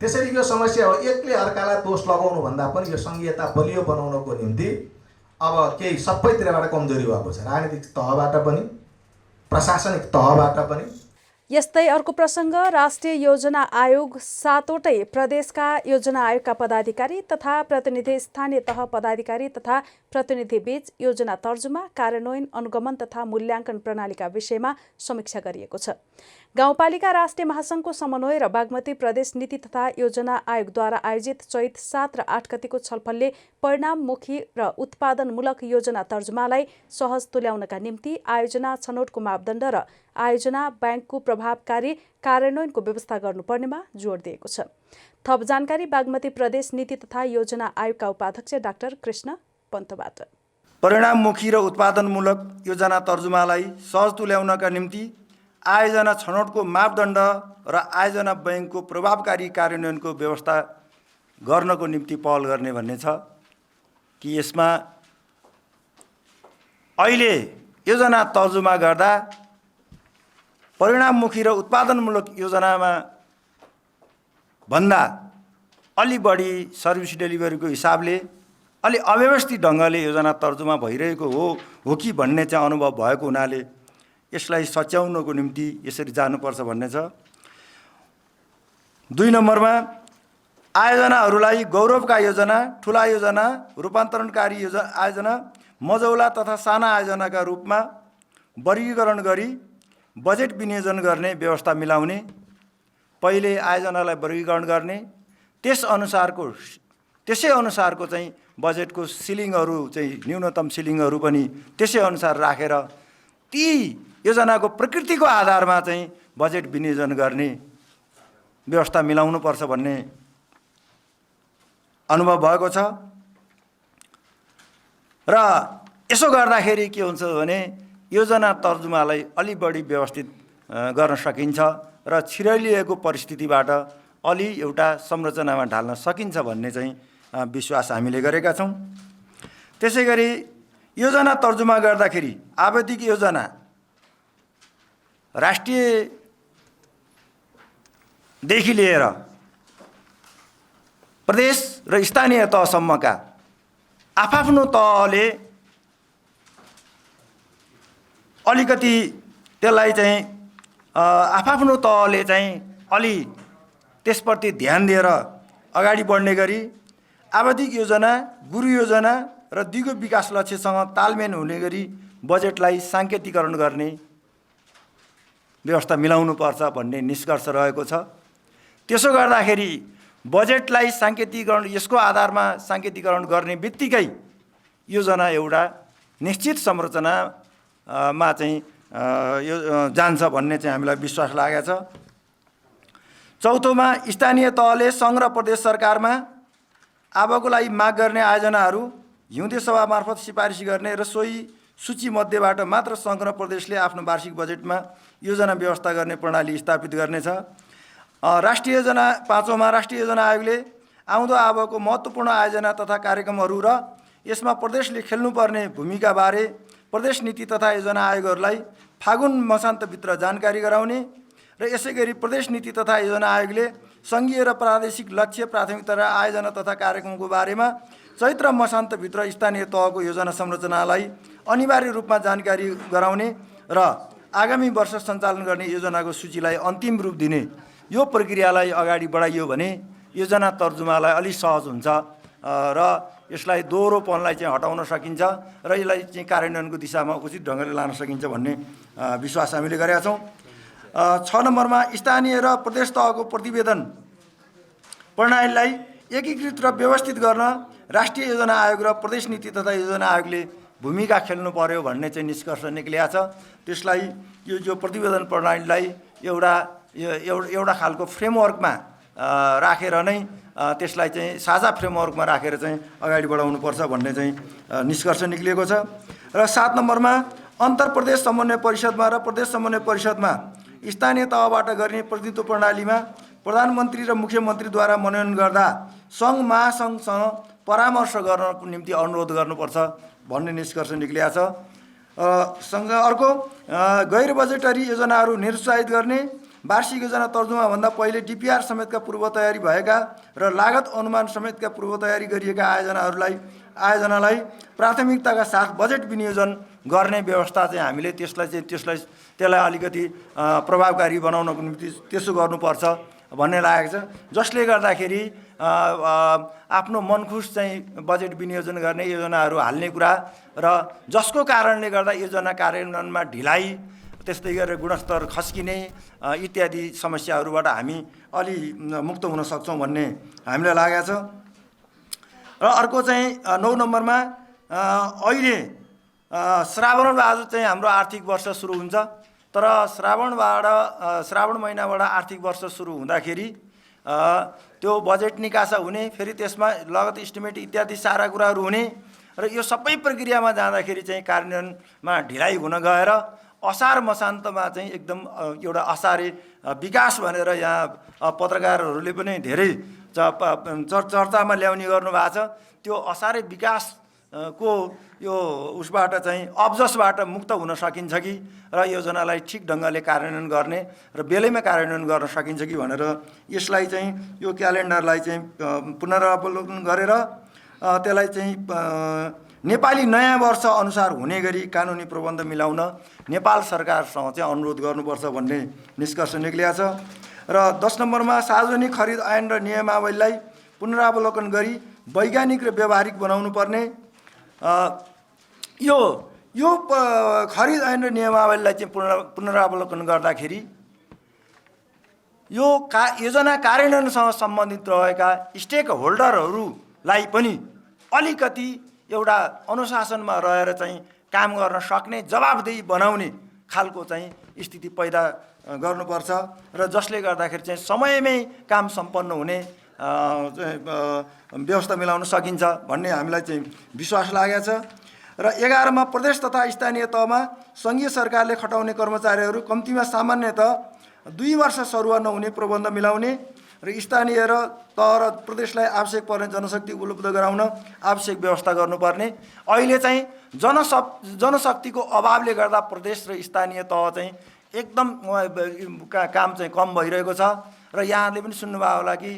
त्यसैले यो समस्या हो। एकले अर्कालाई दोष लगाउनुभन्दा पनि यो सङ्घीयता बलियो बनाउनको निम्ति अब केही सबैतिरबाट कमजोरी भएको छ, राजनीतिक तहबाट पनि प्रशासनिक तहबाट पनि। यस्तै अर्को प्रसङ्ग, राष्ट्रिय योजना आयोग 7वटै प्रदेशका योजना आयोगका पदाधिकारी तथा प्रतिनिधि, स्थानीय तह पदाधिकारी तथा प्रतिनिधि बीच योजना तर्जुमा, कार्यान्वयन, अनुगमन तथा मूल्याङ्कन प्रणालीका विषयमा समीक्षा गरिएको छ। गाउँपालिका राष्ट्रिय महासङ्घको समन्वय र बागमती प्रदेश नीति तथा योजना आयोगद्वारा आयोजित चैत 7 र 8 गतिको छलफलले परिणाममुखी र उत्पादनमूलक योजना तर्जुमालाई सहज तुल्याउनका निम्ति आयोजना छनौटको मापदण्ड र आयोजना ब्याङ्कको प्रभावकारी कार्यान्वयनको व्यवस्था गर्नुपर्नेमा जोड दिएको छ। थप जानकारी बागमती प्रदेश नीति तथा योजना आयोगका उपाध्यक्ष डाक्टर कृष्ण पन्तबाट। परिणाममुखी र उत्पादनमूलक योजना तर्जुमालाई सहज तुल्याउनका निम्ति आयोजना छनौटको मापदण्ड र आयोजना बैङ्कको प्रभावकारी कार्यान्वयनको व्यवस्था गर्नको निम्ति पहल गर्ने भन्ने छ कि यसमा अहिले योजना तर्जुमा गर्दा परिणाममुखी र उत्पादनमूलक योजनामा भन्दा अलि बढी सर्भिस डेलिभरीको हिसाबले अलि अव्यवस्थित ढङ्गले योजना तर्जुमा भइरहेको हो कि भन्ने चाहिँ अनुभव भएको हुनाले यसलाई सच्याउनको निम्ति यसरी जानुपर्छ भन्ने छ। 2 नम्बरमा आयोजनाहरूलाई गौरवका योजना, ठुला योजना, रूपान्तरणकारी आयोजना, मझौला तथा साना आयोजनाका रूपमा वर्गीकरण गरी बजेट विनियोजन गर्ने व्यवस्था मिलाउने, पहिले आयोजनालाई वर्गीकरण गर्ने, त्यसै अनुसारको चाहिँ बजेटको सिलिङहरू चाहिँ न्यूनतम सिलिङहरू पनि त्यसै अनुसार राखेर ती योजनाको प्रकृतिको आधारमा चाहिँ बजेट विनियोजन गर्ने व्यवस्था मिलाउनुपर्छ भन्ने अनुभव भएको छ। र यसो गर्दाखेरि के हुन्छ भने योजना तर्जुमालाई अलि बढी व्यवस्थित गर्न सकिन्छ र छिराइलिएको परिस्थितिबाट अलि एउटा संरचनामा ढाल्न सकिन्छ भन्ने चाहिँ विश्वास हामीले गरेका छौँ। त्यसै गरी योजना तर्जुमा गर्दाखेरि आवधिक योजना राष्ट्रियदेखि लिएर प्रदेश र स्थानीय तहसम्मका आफआफ्नो तहले अलिकति त्यसलाई चाहिँ आफआफ्नो तहले चाहिँ अलि त्यसप्रति ध्यान दिएर अगाडि बढ्ने गरी आवधिक योजना, गुरु योजना र दिगो विकास लक्ष्यसँग तालमेल हुने गरी बजेटलाई साङ्केतिकरण गर्ने व्यवस्था मिलाउनुपर्छ भन्ने निष्कर्ष रहेको छ। त्यसो गर्दाखेरि बजेटलाई साङ्केतिकरण यसको आधारमा साङ्केतिकरण गर्ने बित्तिकै योजना एउटा निश्चित संरचनामा चाहिँ यो जान्छ भन्ने चाहिँ हामीलाई विश्वास लागेको छ। चौथोमा स्थानीय तहले सङ्घ र प्रदेश सरकारमा आवको लागि माग गर्ने आयोजनाहरू हिउँदे सभा मार्फत सिफारिस गर्ने र सोही सूचीमध्येबाट मात्र सङ्घ र प्रदेशले आफ्नो वार्षिक बजेटमा योजना व्यवस्था गर्ने प्रणाली स्थापित गर्नेछ। राष्ट्रिय योजना 5औँमा राष्ट्रिय योजना आयोगले आउँदो आवको महत्त्वपूर्ण आयोजना तथा कार्यक्रमहरू र यसमा प्रदेशले खेल्नुपर्ने भूमिकाबारे प्रदेश नीति तथा योजना आयोगहरूलाई फागुन मसान्तभित्र जानकारी गराउने र यसै गरी प्रदेश नीति तथा योजना आयोगले सङ्घीय र प्रादेशिक लक्ष्य, प्राथमिकता र आयोजना तथा कार्यक्रमको बारेमा चैत्र मसान्तभित्र स्थानीय तहको योजना संरचनालाई अनिवार्य रूपमा जानकारी गराउने र आगामी वर्ष सञ्चालन गर्ने योजनाको सूचीलाई अन्तिम रूप दिने यो प्रक्रियालाई अगाडि बढाइयो भने योजना तर्जुमालाई अलि सहज हुन्छ र यसलाई दोहोरोपनलाई चाहिँ हटाउन सकिन्छ र यसलाई चाहिँ कार्यान्वयनको दिशामा उचित ढङ्गले लान सकिन्छ भन्ने विश्वास हामीले गरेका छौँ। 6 नम्बरमा स्थानीय र प्रदेश तहको प्रतिवेदन प्रणालीलाई एकीकृत र व्यवस्थित गर्न राष्ट्रिय योजना आयोग र प्रदेश नीति तथा योजना आयोगले भूमिका खेल्नु पर्यो भन्ने चाहिँ निष्कर्ष निक्लिएको छ। त्यसलाई यो प्रतिवेदन प्रणालीलाई एउटा खालको फ्रेमवर्कमा राखेर नै त्यसलाई चाहिँ साझा फ्रेमवर्कमा राखेर चाहिँ अगाडि बढाउनुपर्छ भन्ने चाहिँ निष्कर्ष निक्लिएको छ। र 7 नम्बरमा अन्तर प्रदेश समन्वय परिषदमा र प्रदेश समन्वय परिषदमा स्थानीय तहबाट गर्ने प्रतिनिधित्व प्रणालीमा प्रधानमन्त्री र मुख्यमन्त्रीद्वारा मनोनयन गर्दा सङ्घ महासङ्घसँग परामर्श गर्नको निम्ति अनुरोध गर्नुपर्छ भन्ने निष्कर्ष निक्लिएको छ। अर्को गैर बजेटरी योजनाहरू निरुत्साहित गर्ने, वार्षिक योजना तर्जुमाभन्दा पहिले डिपिआर समेतका पूर्व तयारी भएका र लागत अनुमान समेतका पूर्व तयारी गरिएका आयोजनालाई प्राथमिकताका साथ बजेट विनियोजन गर्ने व्यवस्था चाहिँ हामीले त्यसलाई अलिकति प्रभावकारी बनाउनको निम्ति त्यसो गर्नुपर्छ भन्ने लागेको छ। जसले गर्दाखेरि आफ्नो मनखुस चाहिँ बजेट विनियोजन गर्ने योजनाहरू हाल्ने कुरा र जसको कारणले गर्दा योजना कार्यान्वयनमा ढिलाइ त्यस्तै गरेर गुणस्तर खस्किने इत्यादि समस्याहरूबाट हामी अलि मुक्त हुन सक्छौँ भन्ने हामीलाई लागेको छ। र अर्को चाहिँ 9 नम्बरमा अहिले श्रावणबाट चाहिँ हाम्रो आर्थिक वर्ष सुरु हुन्छ। तर श्रावण महिनाबाट आर्थिक वर्ष सुरु हुँदाखेरि त्यो बजेट निकासा हुने, फेरि त्यसमा लगत इस्टिमेट इत्यादि सारा कुराहरू हुने र यो सबै प्रक्रियामा जाँदाखेरि चाहिँ कार्यान्वयनमा ढिलाइ हुन गएर असार मसान्तमा चाहिँ एकदम एउटा असारे विकास भनेर यहाँ पत्रकारहरूले पनि धेरै चर्चामा ल्याउने गर्नुभएको छ। त्यो असारे विकासको यो उसबाट चाहिँ अब्जसबाट मुक्त हुन सकिन्छ कि र योजनालाई ठिक ढङ्गले कार्यान्वयन गर्ने र बेलैमा कार्यान्वयन गर्न सकिन्छ कि भनेर यसलाई चाहिँ यो क्यालेन्डरलाई चाहिँ पुनरावलोकन गरेर त्यसलाई चाहिँ नेपाली नयाँ वर्ष अनुसार हुने गरी कानुनी प्रबन्ध मिलाउन नेपाल सरकारसँग चाहिँ अनुरोध गर्नुपर्छ भन्ने निष्कर्ष निक्लिएको छ। र 10 नम्बरमा सार्वजनिक खरिद ऐन र नियमावलीलाई पुनरावलोकन गरी वैज्ञानिक र व्यावहारिक बनाउनु पर्ने। यो खरिद ऐन र नियमावलीलाई चाहिँ पुनरावलोकन गर्दाखेरि यो योजना कार्यान्वयनसँग सम्बन्धित रहेका स्टेक होल्डरहरूलाई पनि अलिकति एउटा अनुशासनमा रहेर चाहिँ काम गर्न सक्ने, जवाबदेही बनाउने खालको चाहिँ स्थिति पैदा गर्नुपर्छ र जसले गर्दाखेरि चाहिँ समयमै काम सम्पन्न हुने व्यवस्था मिलाउन सकिन्छ भन्ने हामीलाई चाहिँ विश्वास लागेको छ। र 11मा प्रदेश तथा स्थानीय तहमा सङ्घीय सरकारले खटाउने कर्मचारीहरू कम्तीमा सामान्यतः 2 वर्ष सरुवा नहुने प्रबन्ध मिलाउने र स्थानीय र तह र प्रदेशलाई आवश्यक पर्ने जनशक्ति उपलब्ध गराउन आवश्यक व्यवस्था गर्नुपर्ने। अहिले चाहिँ जनशक्तिको अभावले गर्दा प्रदेश र स्थानीय तह चाहिँ एकदम काम चाहिँ कम भइरहेको छ। र यहाँले पनि सुन्नुभयो होला कि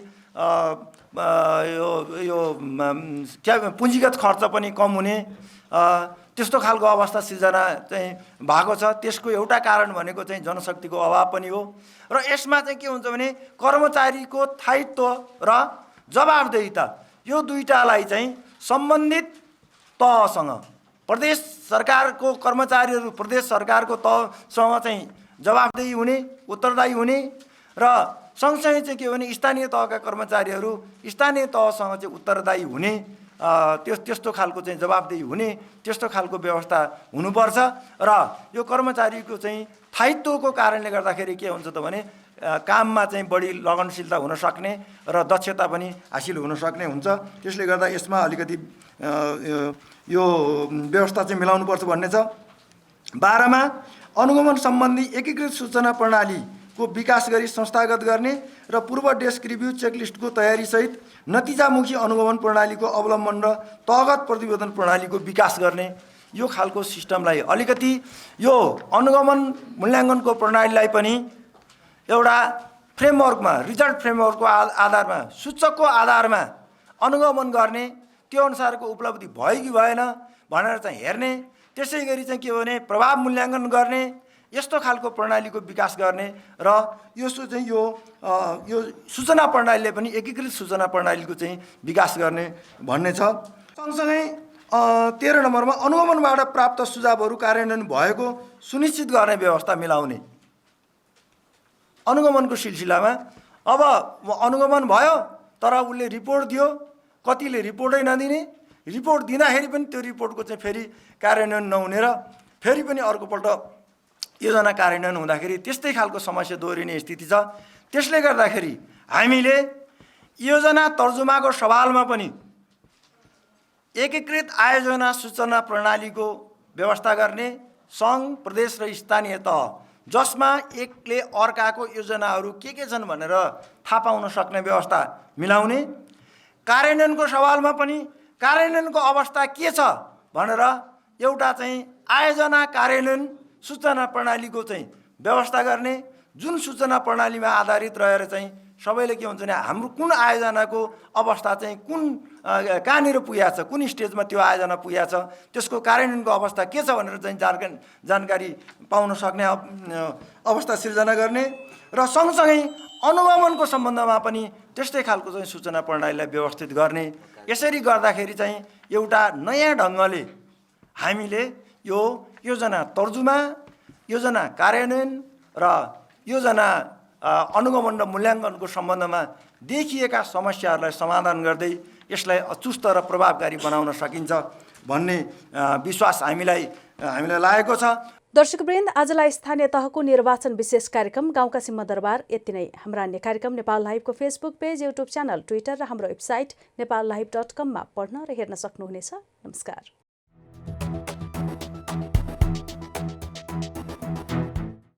यो पुँजीगत खर्च पनि कम हुने त्यस्तो खालको अवस्था सिर्जना चाहिँ भएको छ। त्यसको एउटा कारण भनेको चाहिँ जनशक्तिको अभाव पनि हो। र यसमा चाहिँ के हुन्छ भने कर्मचारीको स्थायित्व र जवाबदेहिता यो दुईटालाई चाहिँ सम्बन्धित तहसँग, प्रदेश सरकारको कर्मचारीहरू प्रदेश सरकारको तहसँग चाहिँ जवाबदेही हुने, उत्तरदायी हुने र सँगसँगै चाहिँ के भने स्थानीय तहका कर्मचारीहरू स्थानीय तहसँग चाहिँ उत्तरदायी हुने, त्यस्तो खालको चाहिँ जवाबदेही हुने त्यस्तो खालको व्यवस्था हुनुपर्छ। र यो कर्मचारीको चाहिँ स्थायित्वको कारणले गर्दाखेरि के हुन्छ त भने काममा चाहिँ बढी लगनशीलता हुन सक्ने र दक्षता पनि हासिल हुन सक्ने हुन्छ। त्यसले गर्दा यसमा अलिकति यो व्यवस्था चाहिँ मिलाउनुपर्छ भन्ने छ। 12मा अनुगमन सम्बन्धी एकीकृत सूचना प्रणालीको विकास गरी संस्थागत गर्ने र पूर्व डेस्क रिभ्यू चेकलिस्टको तयारीसहित नतिजामुखी अनुगमन प्रणालीको अवलम्बन र तहगत प्रतिवेदन प्रणालीको विकास गर्ने। यो खालको सिस्टमलाई अलिकति यो अनुगमन मूल्याङ्कनको प्रणालीलाई पनि एउटा फ्रेमवर्कमा, रिजल्ट फ्रेमवर्कको आधारमा, सूचकको आधारमा अनुगमन गर्ने, त्यो अनुसारको उपलब्धि भयो कि भएन भनेर चाहिँ हेर्ने, त्यसै गरी चाहिँ के भने प्रभाव मूल्याङ्कन गर्ने, यस्तो खालको प्रणालीको विकास गर्ने र यो चाहिँ यो सूचना प्रणालीले पनि एकीकृत सूचना प्रणालीको चाहिँ विकास गर्ने भन्ने छ। सँगसँगै 13 नम्बरमा अनुगमनबाट प्राप्त सुझावहरू कार्यान्वयन भएको सुनिश्चित गर्ने व्यवस्था मिलाउने। अनुगमनको सिलसिलामा अब अनुगमन भयो तर उसले रिपोर्ट दियो, कतिले रिपोर्टै नदिने, रिपोर्ट दिँदाखेरि पनि त्यो रिपोर्टको चाहिँ फेरि कार्यान्वयन नहुने र फेरि पनि अर्कोपल्ट योजना कार्यान्वयन हुँदाखेरि त्यस्तै खालको समस्या दोहोरिने स्थिति छ। त्यसले गर्दाखेरि हामीले योजना तर्जुमाको सवालमा पनि एकीकृत आयोजना सूचना प्रणालीको व्यवस्था गर्ने, सङ्घ, प्रदेश र स्थानीय तह जसमा एकले अर्काको योजनाहरू के छन् भनेर थाहा पाउन सक्ने व्यवस्था मिलाउने, कार्यान्वयनको सवालमा पनि कार्यान्वयनको अवस्था के छ भनेर एउटा चाहिँ आयोजना कार्यान्वयन सूचना प्रणालीको चाहिँ व्यवस्था गर्ने, जुन सूचना प्रणालीमा आधारित रहेर चाहिँ सबैले के हुन्छ भने हाम्रो कुन आयोजनाको अवस्था चाहिँ कहाँनिर पुगेको छ, कुन स्टेजमा त्यो आयोजना पुगेको छ, त्यसको कार्यान्वयनको अवस्था के छ भनेर चाहिँ जानकारी पाउन सक्ने अवस्था सिर्जना गर्ने र सँगसँगै अनुगमनको सम्बन्धमा पनि त्यस्तै खालको चाहिँ सूचना प्रणालीलाई व्यवस्थित गर्ने। यसरी गर्दाखेरि चाहिँ एउटा नयाँ ढङ्गले हामीले यो योजना तर्जुमा योजना कार्यान्वयन र योजना अनुगमन र मूल्याङ्कनको सम्बन्धमा देखिएका समस्याहरूलाई समाधान गर्दै यसलाई चुस्त र प्रभावकारी बनाउन सकिन्छ भन्ने विश्वास हामीलाई लागेको छ। दर्शकवृन्द, आजलाई स्थानीय तहको निर्वाचन विशेष कार्यक्रम गाउँका सिंहदरबार यति नै। हाम्रा अन्य कार्यक्रम नेपाल लाइभको Facebook page, YouTube channel, Twitter र हाम्रो वेबसाइट नेपाललाइभ.com मा पढ्न र हेर्न सक्नुहुनेछ। नमस्कार।